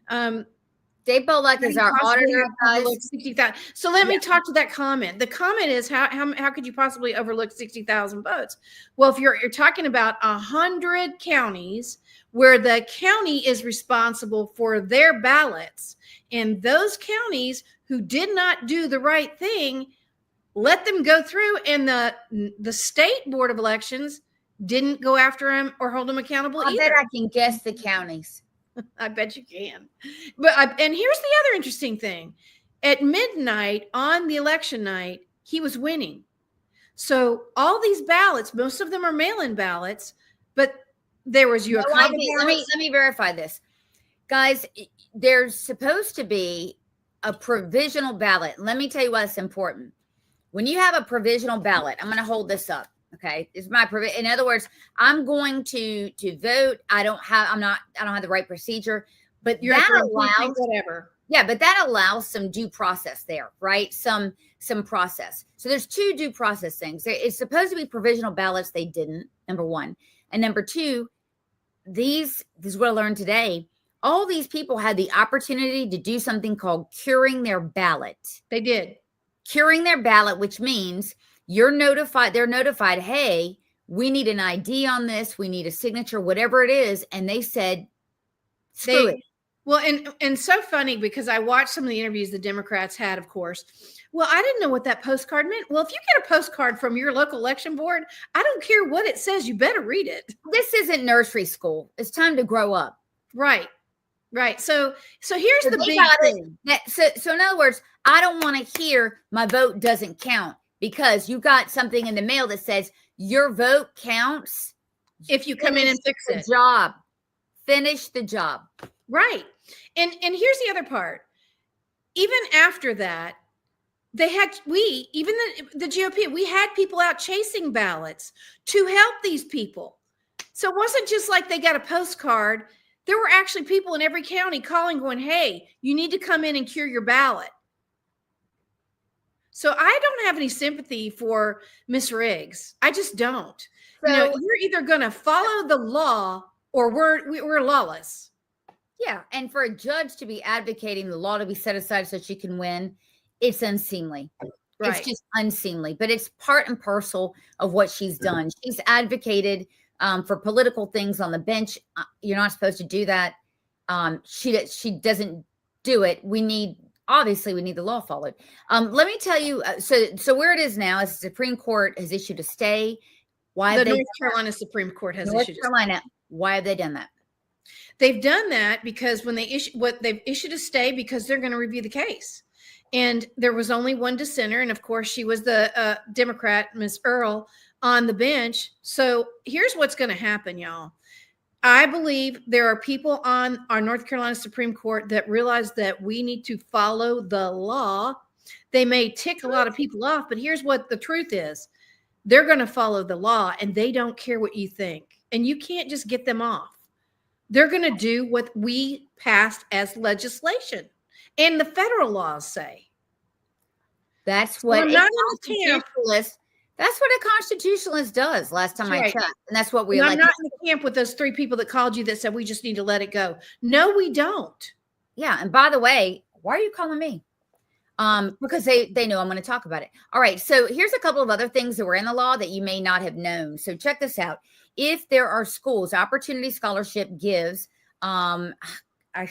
Dave Bullock is our auditor, guys. 60,000. So let me talk to that comment. The comment is how could you possibly overlook 60,000 votes? Well, if you're talking about 100 counties where the county is responsible for their ballots, and those counties who did not do the right thing, let them go through, and the state board of elections didn't go after them or hold them accountable either. I bet I can guess the counties. I bet you can. And here's the other interesting thing. At midnight on the election night, he was winning. So all these ballots, most of them are mail-in ballots, but there was let me verify this. Guys, there's supposed to be a provisional ballot. Let me tell you why it's important. When you have a provisional ballot, I'm going to hold this up. Okay. It's my in other words, I'm going to vote. I don't have the right procedure, but that allows whatever. Yeah, but that allows some due process there, right? Some process. So there's two due process things. It's supposed to be provisional ballots. They didn't, number one. And number two, this is what I learned today. All these people had the opportunity to do something called curing their ballot. They did. Curing their ballot, which means they're notified, hey, we need an ID on this. We need a signature, whatever it is. And they said, screw it. Well, and so funny because I watched some of the interviews the Democrats had, of course. Well, I didn't know what that postcard meant. Well, if you get a postcard from your local election board, I don't care what it says. You better read it. This isn't nursery school. It's time to grow up. Right. Right. So here's the big thing. So in other words, I don't want to hear my vote doesn't count because you got something in the mail that says your vote counts if you come in and fix it. Finish the job. Right. And here's the other part. Even after that, the GOP, we had people out chasing ballots to help these people. So it wasn't just like they got a postcard. There were actually people in every county calling, going, hey, you need to come in and cure your ballot. So I don't have any sympathy for Miss Riggs. I just don't. So, you're either going to follow the law or we're lawless. Yeah. And for a judge to be advocating the law to be set aside so she can win, it's unseemly. Right. It's just unseemly, but it's part and parcel of what she's done. She's advocated for political things on the bench. You're not supposed to do that. She doesn't do it. We need the law followed. Let me tell you. So where it is now is the Supreme Court has issued a stay. Why the North Carolina Supreme Court has issued Carolina? Why have they done that? They've done that because when they've issued a stay because they're going to review the case. And there was only one dissenter. And of course, she was the Democrat, Ms. Earl, on the bench. So here's what's going to happen, y'all. I believe there are people on our North Carolina Supreme Court that realize that we need to follow the law. They may tick a lot of people off, but here's what the truth is. They're going to follow the law and they don't care what you think. And you can't just get them off. They're going to do what we passed as legislation and the federal laws say. That's what That's what a constitutionalist does. Last time I checked, and that's what we. I'm not in the camp with those three people that called you that said we just need to let it go. No, we don't. Yeah, and by the way, why are you calling me? Because they know I'm going to talk about it. All right, so here's a couple of other things that were in the law that you may not have known. So check this out. If there are schools, Opportunity Scholarship gives, I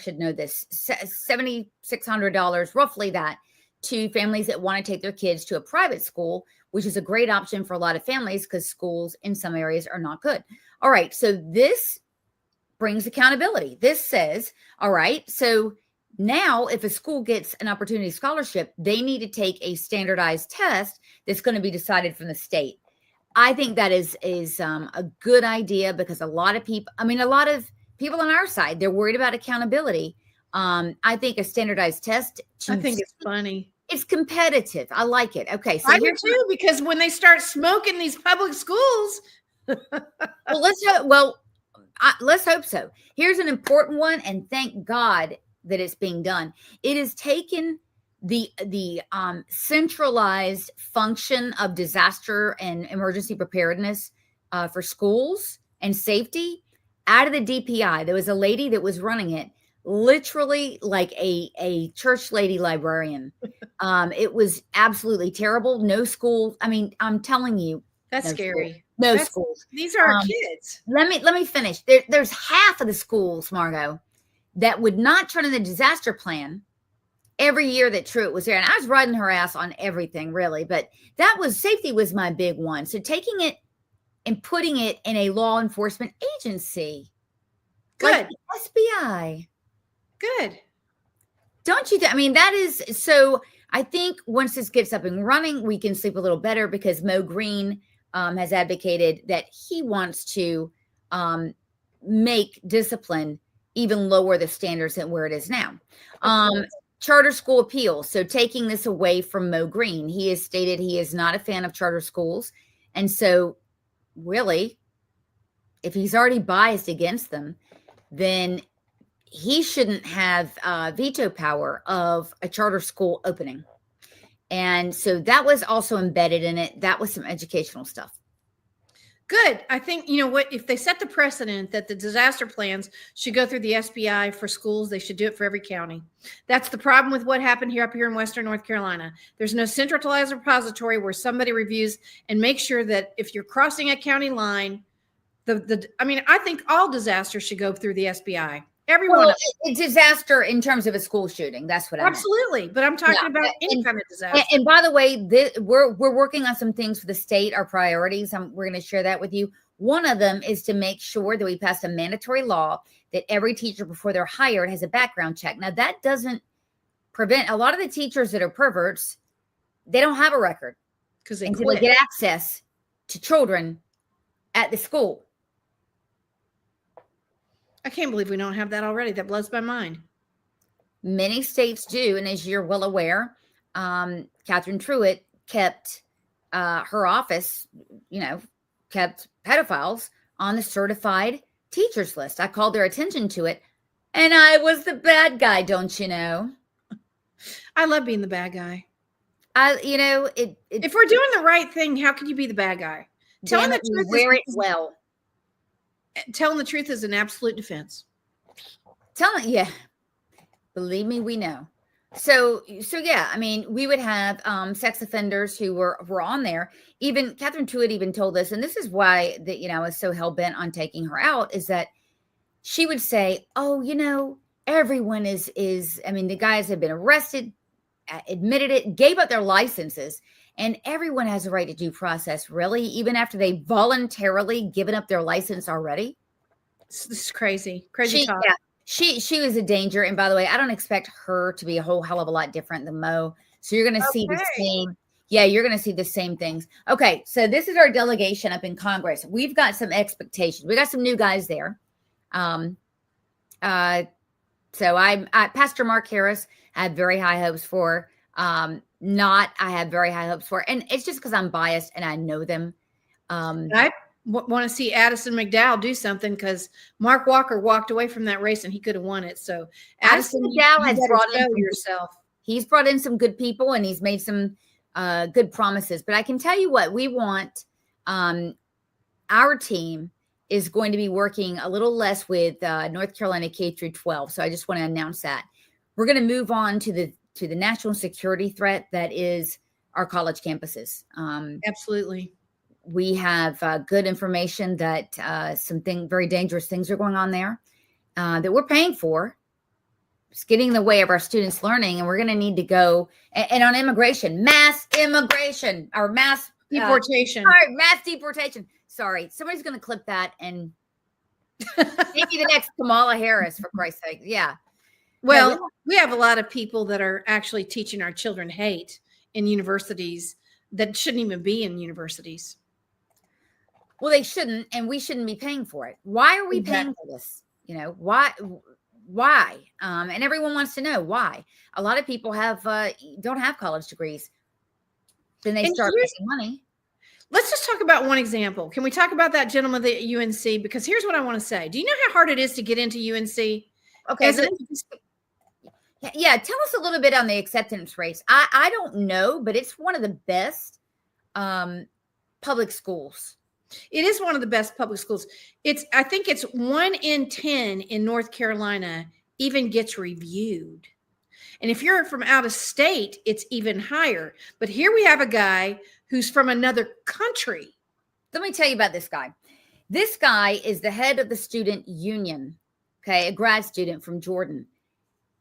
should know this, $7,600, roughly that, to families that want to take their kids to a private school, which is a great option for a lot of families because schools in some areas are not good. All right, so this brings accountability. This says, all right, so now if a school gets an Opportunity Scholarship, they need to take a standardized test that's going to be decided from the state. I think that is a good idea because a lot of people on our side, they're worried about accountability. I think a standardized test. I think it's funny. It's competitive. I like it. Okay. So I do too, because when they start smoking these public schools. Let's hope so. Here's an important one. And thank God that it's being done. It has taken the centralized function of disaster and emergency preparedness for schools and safety out of the DPI. There was a lady that was running it, literally like a church lady librarian. It was absolutely terrible. No school. I mean, I'm telling you, That's no scary. School, no schools. These are our kids. Let me finish. There's half of the schools, Margot, that would not turn in the disaster plan every year that Truett was there. And I was riding her ass on everything, really. But safety was my big one. So taking it and putting it in a law enforcement agency. Good. Like the SBI. Good. Don't you? I mean, that is so. I think once this gets up and running, we can sleep a little better because Mo Green has advocated that he wants to make discipline even lower the standards than where it is now. Charter school appeals. So taking this away from Mo Green, he has stated he is not a fan of charter schools. And so really, if he's already biased against them, then he shouldn't have veto power of a charter school opening. And so that was also embedded in it. That was some educational stuff. Good. I think, you know what, if they set the precedent that the disaster plans should go through the SBI for schools, they should do it for every county. That's the problem with what happened up here in Western North Carolina. There's no centralized repository where somebody reviews and makes sure that if you're crossing a county line, I think all disasters should go through the SBI. Everyone. Well, a disaster in terms of a school shooting. That's what I meant. Absolutely. But I'm talking about any kind of disaster. And by the way, we're working on some things for the state, our priorities. We're going to share that with you. One of them is to make sure that we pass a mandatory law that every teacher before they're hired has a background check. Now, that doesn't prevent a lot of the teachers that are perverts. They don't have a record because they get access to children at the school. I can't believe we don't have that already. That blows my mind. Many states do. And as you're well aware, Catherine Truett kept her office, kept pedophiles on the certified teachers list. I called their attention to it. And I was the bad guy, don't you know? I love being the bad guy. If we're doing the right thing, how can you be the bad guy? Telling the truth wear it well. Telling the truth is an absolute defense. Yeah. Believe me, we know. So yeah, I mean, we would have sex offenders who were on there. Even Catherine Truett even told us, and this is why I was so hell bent on taking her out, is that she would say, "Oh, everyone is. I mean, the guys have been arrested, admitted it, gave up their licenses, and everyone has a right to due process. Really, even after they voluntarily given up their license already." This is crazy talk. Yeah. She was a danger. And by the way, I don't expect her to be a whole hell of a lot different than Mo. So you're going to see the same. Yeah, you're going to see the same things. Okay. So this is our delegation up in Congress. We've got some expectations. We got some new guys there. So Pastor Mark Harris, I had very high hopes for. I have very high hopes for. And it's just because I'm biased and I know them. I want to see Addison McDowell do something because Mark Walker walked away from that race and he could have won it. So Addison McDowell has brought in yourself. He's brought in some good people and he's made some good promises. But I can tell you what, we want our team is going to be working a little less with North Carolina K through 12. So I just want to announce that. We're going to move on to the national security threat that is our college campuses. Absolutely. We have good information that very dangerous things are going on there that we're paying for. It's getting in the way of our students' learning, and we're going to need to go. And on immigration, mass immigration, or mass deportation. Mass deportation. Sorry, somebody's going to clip that and maybe the next Kamala Harris, for Christ's sake. Yeah. Well, we have a lot of people that are actually teaching our children hate in universities that shouldn't even be in universities. Well, they shouldn't, and we shouldn't be paying for it. Why are we paying for this? Why? And everyone wants to know why. A lot of people don't have college degrees. Then they start making money. Let's just talk about one example. Can we talk about that gentleman at UNC? Because here's what I want to say. Do you know how hard it is to get into UNC? Okay. Yeah, tell us a little bit on the acceptance rates. I don't know, but it's one of the best public schools. It is one of the best public schools. I think it's 1 in 10 in North Carolina even gets reviewed. And if you're from out of state, it's even higher. But here we have a guy who's from another country. Let me tell you about this guy. This guy is the head of the student union, okay, a grad student from Jordan.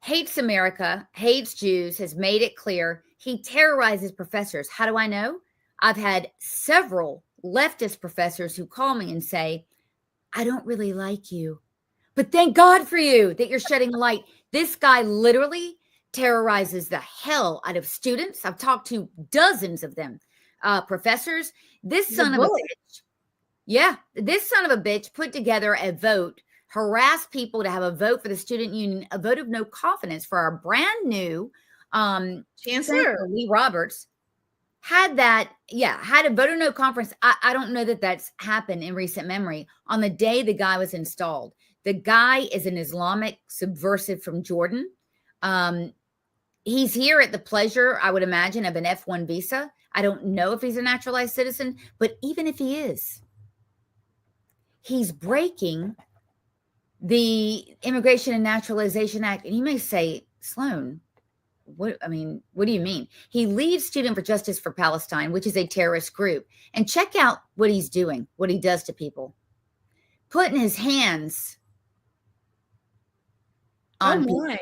Hates America, hates Jews, has made it clear. He terrorizes professors. How do I know? I've had several leftist professors who call me and say, I don't really like you, but thank God for you that you're shedding light. This guy literally terrorizes the hell out of students. I've talked to dozens of them, professors. This son of a bitch. Yeah, this son of a bitch put together a vote, harassed people to have a vote for the student union, a vote of no confidence for our brand new Chancellor Lee Roberts. Had a vote of no confidence. I don't know that that's happened in recent memory on the day the guy was installed. The guy is an Islamic subversive from Jordan. He's here at the pleasure, I would imagine, of an F1 visa. I don't know if he's a naturalized citizen, but even if he is, he's breaking the Immigration and Naturalization Act. And you may say, Sloan, what do you mean? He leads Student for Justice for Palestine, which is a terrorist group. And check out what he's doing, what he does to people. Putting his hands on people.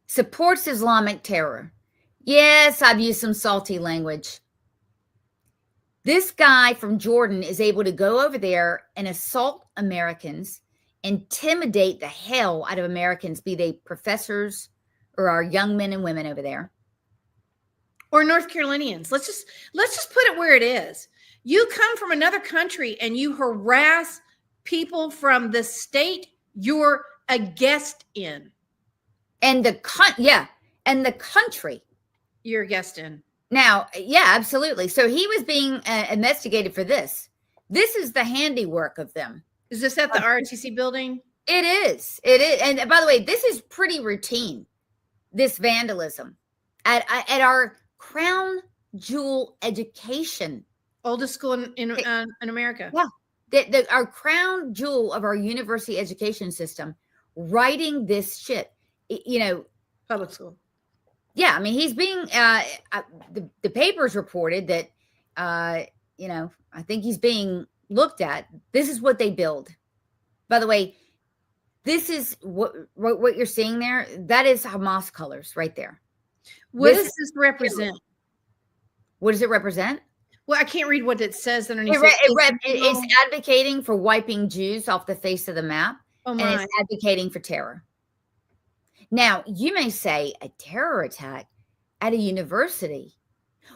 Supports Islamic terror. Yes, I've used some salty language. This guy from Jordan is able to go over there and assault Americans, intimidate the hell out of Americans, be they professors or our young men and women over there, or North Carolinians. Let's just put it where it is. You come from another country and you harass people from the state you're a guest in, and the country you're a guest in. Now, yeah, absolutely. So he was being investigated for this. This is the handiwork of them. Is this at the ROTC building? It is. It is. And by the way, this is pretty routine. This vandalism at our crown jewel education, oldest school in America. Yeah, our crown jewel of our university education system, writing this shit. Public school. Yeah, I mean, he's being the papers reported that I think he's being looked at. This is what they build. By the way, this is what you're seeing there. That is Hamas colors right there. What does this represent? What does it represent? Well, I can't read what it says underneath. It's advocating for wiping Jews off the face of the map. Oh my. And it's advocating for terror. Now, you may say a terror attack at a university.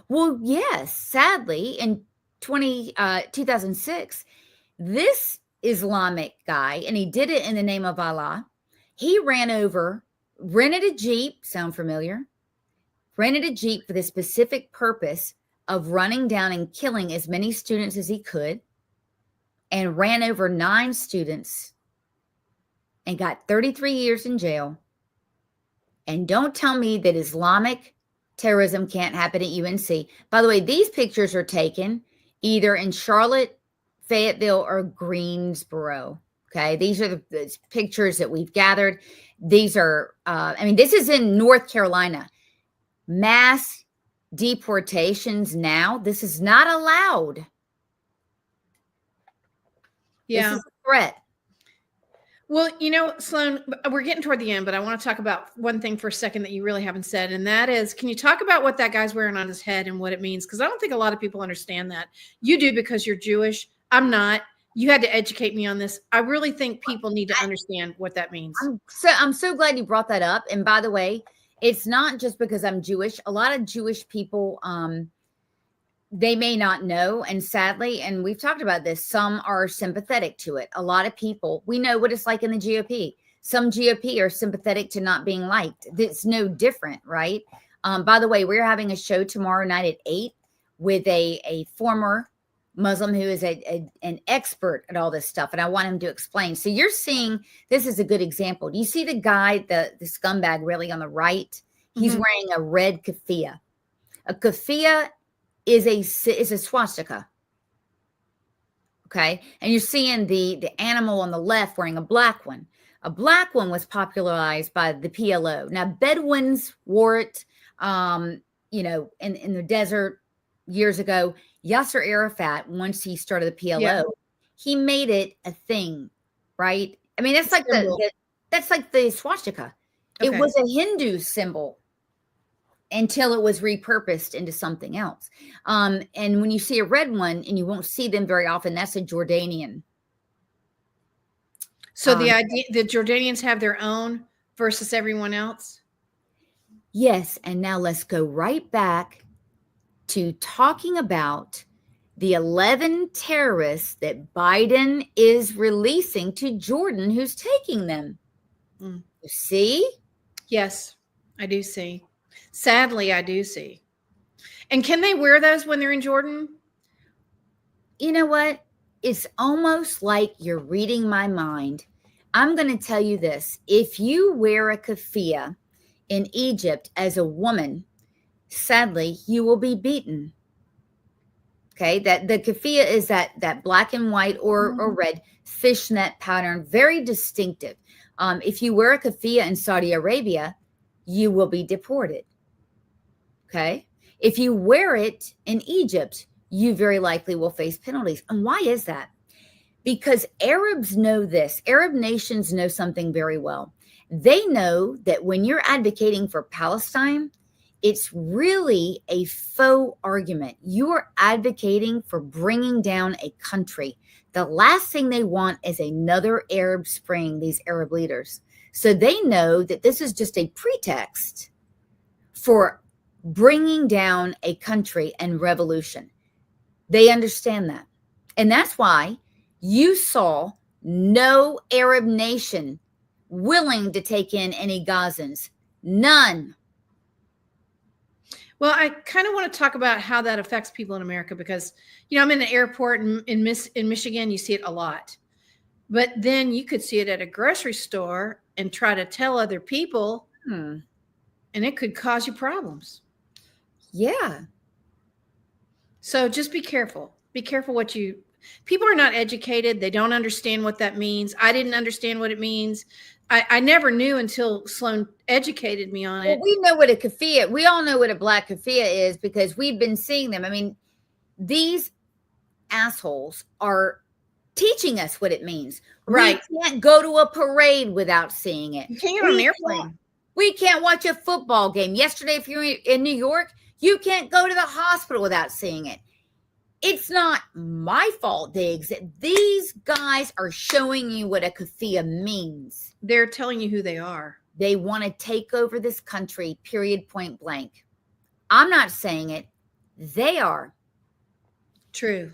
Well, yes, sadly, in 2006, this Islamic guy, and he did it in the name of Allah, he rented a Jeep, sound familiar? Rented a Jeep for the specific purpose of running down and killing as many students as he could, and ran over 9 students and got 33 years in jail. And don't tell me that Islamic terrorism can't happen at UNC. By the way, these pictures are taken either in Charlotte, Fayetteville, or Greensboro. Okay. These are the pictures that we've gathered. These are, this is in North Carolina. Mass deportations now. This is not allowed. Yeah. This is a threat. Well, Sloan, we're getting toward the end, but I want to talk about one thing for a second that you really haven't said. And that is, can you talk about what that guy's wearing on his head and what it means? Because I don't think a lot of people understand that. You do because you're Jewish. I'm not. You had to educate me on this. I really think people need to understand what that means. I'm so glad you brought that up. And by the way, it's not just because I'm Jewish. A lot of Jewish people, they may not know. And sadly, and we've talked about this, some are sympathetic to it. A lot of people, we know what it's like in the GOP. Some GOP are sympathetic to not being liked. It's no different, right? By the way, we're having a show tomorrow night at 8 with a former Muslim who is an expert at all this stuff, and I want him to explain. So you're seeing, this is a good example. Do you see the guy, the scumbag really on the right? He's wearing a red keffiyeh. A keffiyeh is a swastika. Okay. And you're seeing the animal on the left wearing a black one. A black one was popularized by the PLO. Now, Bedouins wore it, you know, in the desert years ago. Yasser Arafat, once he started the PLO, he made it a thing, right? I mean, that's like that's like the swastika. Okay. It was a Hindu symbol until it was repurposed into something else. And when you see a red one, and you won't see them very often, that's a Jordanian. So the idea the Jordanians have their own versus everyone else? Yes. And now let's go right back to talking about the 11 terrorists that Biden is releasing to Jordan, who's taking them. You see? Yes, I do see. Sadly, I do see. And can they wear those when they're in Jordan? You know what? It's almost like you're reading my mind. I'm going to tell you this. If you wear a keffiyeh in Egypt as a woman, sadly, you will be beaten. Okay, that the keffiyeh is that black and white or red fishnet pattern, very distinctive. If you wear a keffiyeh in Saudi Arabia, you will be deported. Okay, if you wear it in Egypt, you very likely will face penalties. And why is that? Because Arabs know this. Arab nations know something very well. They know that when you're advocating for Palestine, it's really a faux argument. You are advocating for bringing down a country. The last thing they want is another Arab Spring, these Arab leaders. So they know that this is just a pretext for bringing down a country and revolution. They understand that. And that's why you saw no Arab nation willing to take in any Gazans. None. Well, I kind of want to talk about how that affects people in America because, you know, I'm in the airport in Michigan. You see it a lot. But then you could see it at a grocery store and try to tell other people, and it could cause you problems. Yeah. So just be careful. Be careful what you... People are not educated. They don't understand what that means. I didn't understand what it means. I never knew until Sloan educated me on it. Well, we know what a keffiyeh, we all know what a black keffiyeh is because we've been seeing them. I mean, these assholes are teaching us what it means. Right. We can't go to a parade without seeing it. You can't get on an airplane. We can't watch a football game. Yesterday, if you're in New York, you can't go to the hospital without seeing it. It's not my fault they exist. These guys are showing you what a keffiyeh means. They're telling you who they are. They want to take over this country, period, point blank. I'm not saying it. They are. True.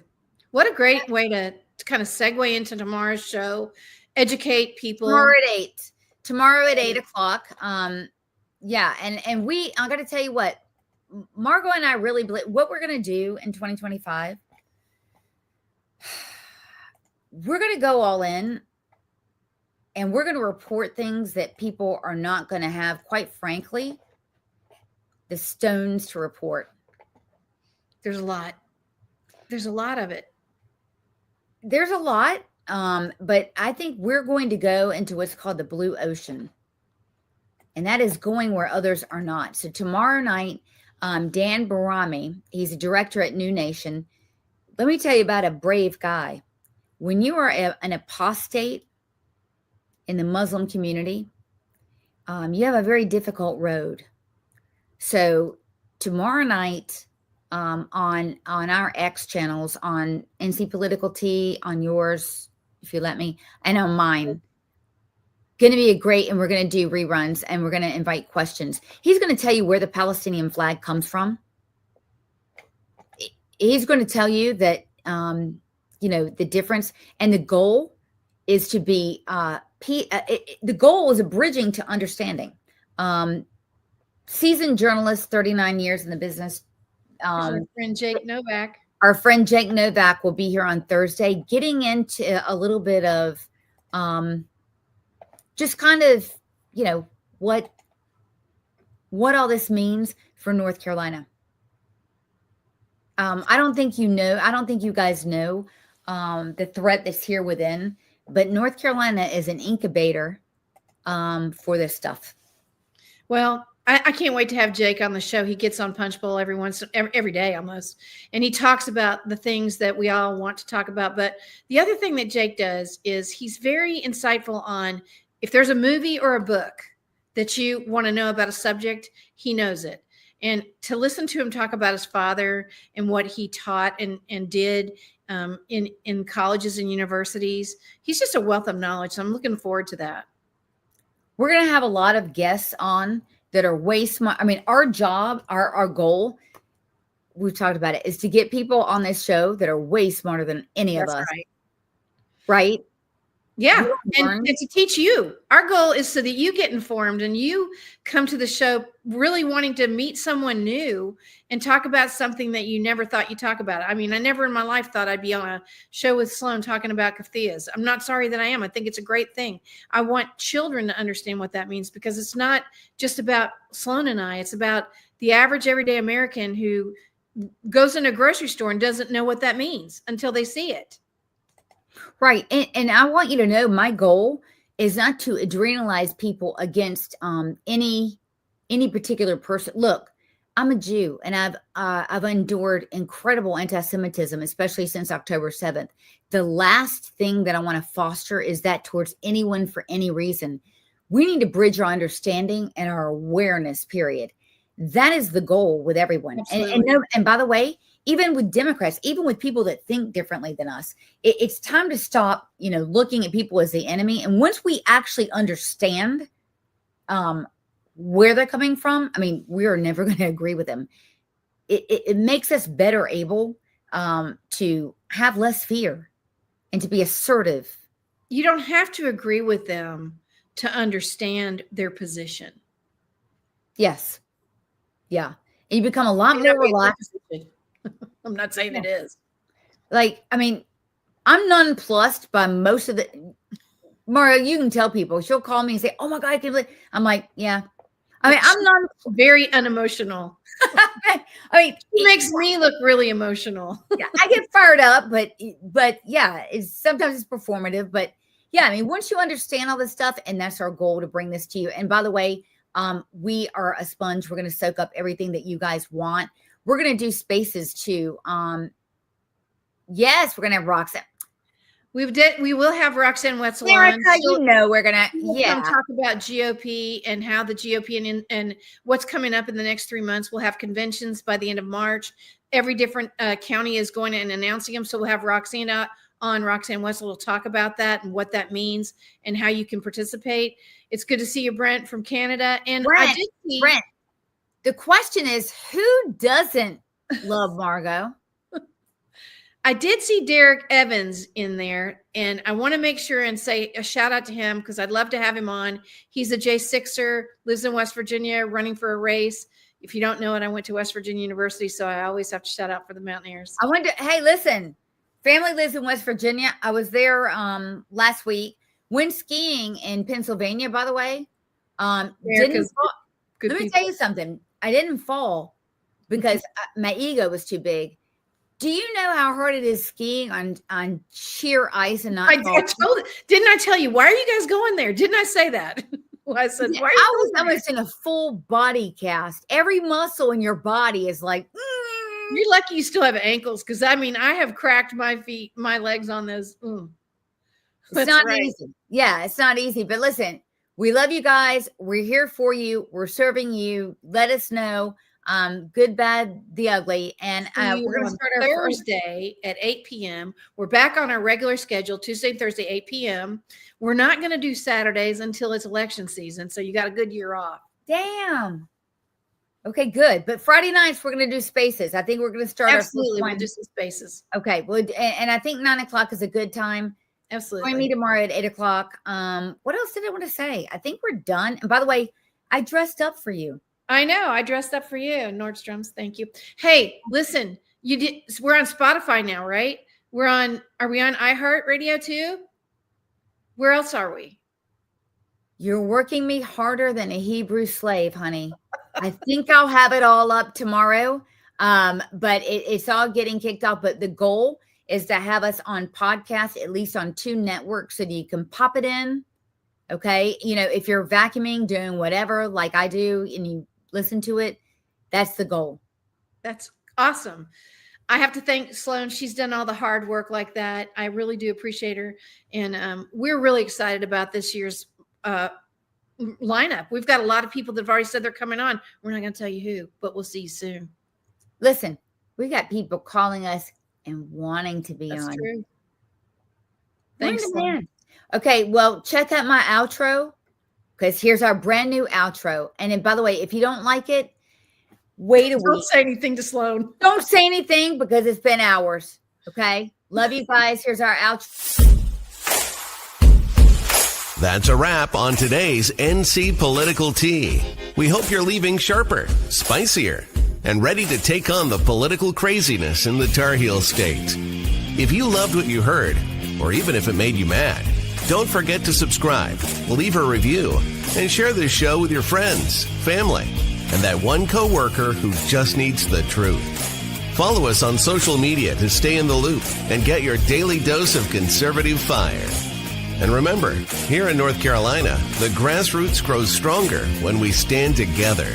What a great way to kind of segue into tomorrow's show. Educate people. Tomorrow at 8 o'clock. Yeah. And I got to tell you what, Margot and I really believe what we're going to do in 2025. We're going to go all in and we're going to report things that people are not going to have, quite frankly, the stones to report. There's a lot. There's a lot of it. There's a lot. But I think we're going to go into what's called the blue ocean. And that is going where others are not. So tomorrow night, Dan Barami, he's a director at New Nation. Let me tell you about a brave guy. When you are an apostate in the Muslim community, you have a very difficult road. So tomorrow night on our X channels, on NC Political T, on yours, if you let me, and on mine, going to be and we're going to do reruns and we're going to invite questions. He's going to tell you where the Palestinian flag comes from. He's going to tell you that, the difference, and the goal is to be, the goal is a bridging to understanding. Seasoned journalist, 39 years in the business. Friend Jake Novak. Our friend Jake Novak will be here on Thursday, getting into a little bit of just kind of, what all this means for North Carolina. I don't think you guys know the threat that's here within, but North Carolina is an incubator for this stuff. Well, I can't wait to have Jake on the show. He gets on Punch Bowl every day almost, and he talks about the things that we all want to talk about. But the other thing that Jake does is he's very insightful on if there's a movie or a book that you want to know about a subject, he knows it. And to listen to him talk about his father and what he taught and did in colleges and universities, he's just a wealth of knowledge. So I'm looking forward to that. We're going to have a lot of guests on that are way smart. I mean, our job, our goal, we've talked about it, is to get people on this show that are way smarter than any of us. Right? Yeah. And to teach you. Our goal is so that you get informed and you come to the show really wanting to meet someone new and talk about something that you never thought you'd talk about. I mean, I never in my life thought I'd be on a show with Sloan talking about kafias. I'm not sorry that I am. I think it's a great thing. I want children to understand what that means, because it's not just about Sloan and I. It's about the average everyday American who goes in a grocery store and doesn't know what that means until they see it. Right. And I want you to know my goal is not to adrenalize people against any particular person. Look, I'm a Jew, and I've endured incredible anti-Semitism, especially since October 7th. The last thing that I want to foster is that towards anyone for any reason. We need to bridge our understanding and our awareness, period. That is the goal with everyone. And by the way, even with Democrats, even with people that think differently than us, it's time to stop, looking at people as the enemy. And once we actually understand where they're coming from, I mean, we are never going to agree with them. It makes us better able to have less fear and to be assertive. You don't have to agree with them to understand their position. Yes. Yeah. And you become a lot more relaxed. I'm not saying it is. Like, I mean, I'm nonplussed by most of the. Mario, you can tell people. She'll call me and say, "Oh my God, I can't believe." I'm like, yeah. I mean, I'm not very unemotional. I mean, it makes me look really emotional. Yeah, I get fired up, but yeah, sometimes it's performative. But yeah, I mean, once you understand all this stuff, and that's our goal, to bring this to you. And by the way, we are a sponge. We're going to soak up everything that you guys want. We're going to do spaces too. Yes, we're going to have Roxanne. We will have Roxanne Wetzel on. Erica, we're going to talk about GOP and how the GOP and what's coming up in the next 3 months. We'll have conventions by the end of March. Every different county is going and announcing them. So we'll have Roxanne on. Roxanne Wetzel will talk about that and what that means and how you can participate. It's good to see you, Brent, from Canada. And Brent, the question is, who doesn't love Margot? I did see Derek Evans in there, and I want to make sure and say a shout out to him because I'd love to have him on. He's a J6er, lives in West Virginia, running for a race. If you don't know it, I went to West Virginia University, so I always have to shout out for the Mountaineers. Hey, listen, family lives in West Virginia. I was there last week. Went skiing in Pennsylvania, by the way. Let me tell you something. I didn't fall because my ego was too big. Do you know how hard it is skiing on sheer ice and not? Didn't I tell you? Why are you guys going there? Didn't I say that? Well, I said, why I was almost in a full body cast. Every muscle in your body is like. You're lucky you still have ankles, because I mean, I have cracked my legs on those. It's not easy. Yeah, it's not easy. But listen, we love you guys. We're here for you. We're serving you. Let us know. Good, bad, the ugly. And we're going to start our Thursday at 8 p.m. We're back on our regular schedule, Tuesday and Thursday, 8 p.m. We're not going to do Saturdays until it's election season. So you got a good year off. Damn. Okay, good. But Friday nights, we're going to do spaces. I think we're going to start. Absolutely. We'll do some spaces. Okay. Well, and I think 9:00 is a good time. Absolutely. Join me tomorrow at 8:00. What else did I want to say? I think we're done. And by the way, I dressed up for you. I know. I dressed up for you, Nordstrom's. Thank you. Hey, listen, You did. We're on Spotify now, right? Are we on iHeartRadio too? Where else are we? You're working me harder than a Hebrew slave, honey. I think I'll have it all up tomorrow. But it's all getting kicked off. But the goal is to have us on podcast, at least on 2 networks, so that you can pop it in. Okay. If you're vacuuming, doing whatever, like I do, and you listen to it, that's the goal. That's awesome. I have to thank Sloan. She's done all the hard work like that. I really do appreciate her. And we're really excited about this year's lineup. We've got a lot of people that have already said they're coming on. We're not going to tell you who, but we'll see you soon. Listen, we got people calling us and wanting to be That's on. true. Thanks, Wonderful. Sloan. Okay, well, check out my outro, because here's our brand new outro. And then, by the way, if you don't like it, wait a week. Don't say anything to Sloan. Don't say anything, because it's been hours. Okay? Love you guys. Here's our outro. That's a wrap on today's NC Political Tea. We hope you're leaving sharper, spicier, and ready to take on the political craziness in the Tarheel state. If you loved what you heard, or even if it made you mad, don't forget to subscribe, leave a review, and share this show with your friends, family, and that one coworker who just needs the truth. Follow us on social media to stay in the loop and get your daily dose of conservative fire. And remember, here in North Carolina, the grassroots grows stronger when we stand together.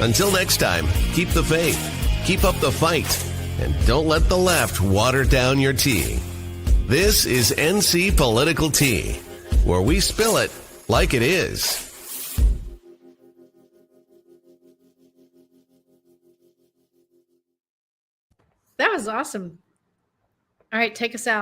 Until next time, keep the faith, keep up the fight, and don't let the left water down your tea. This is NC Political Tea, where we spill it like it is. That was awesome. All right, take us out.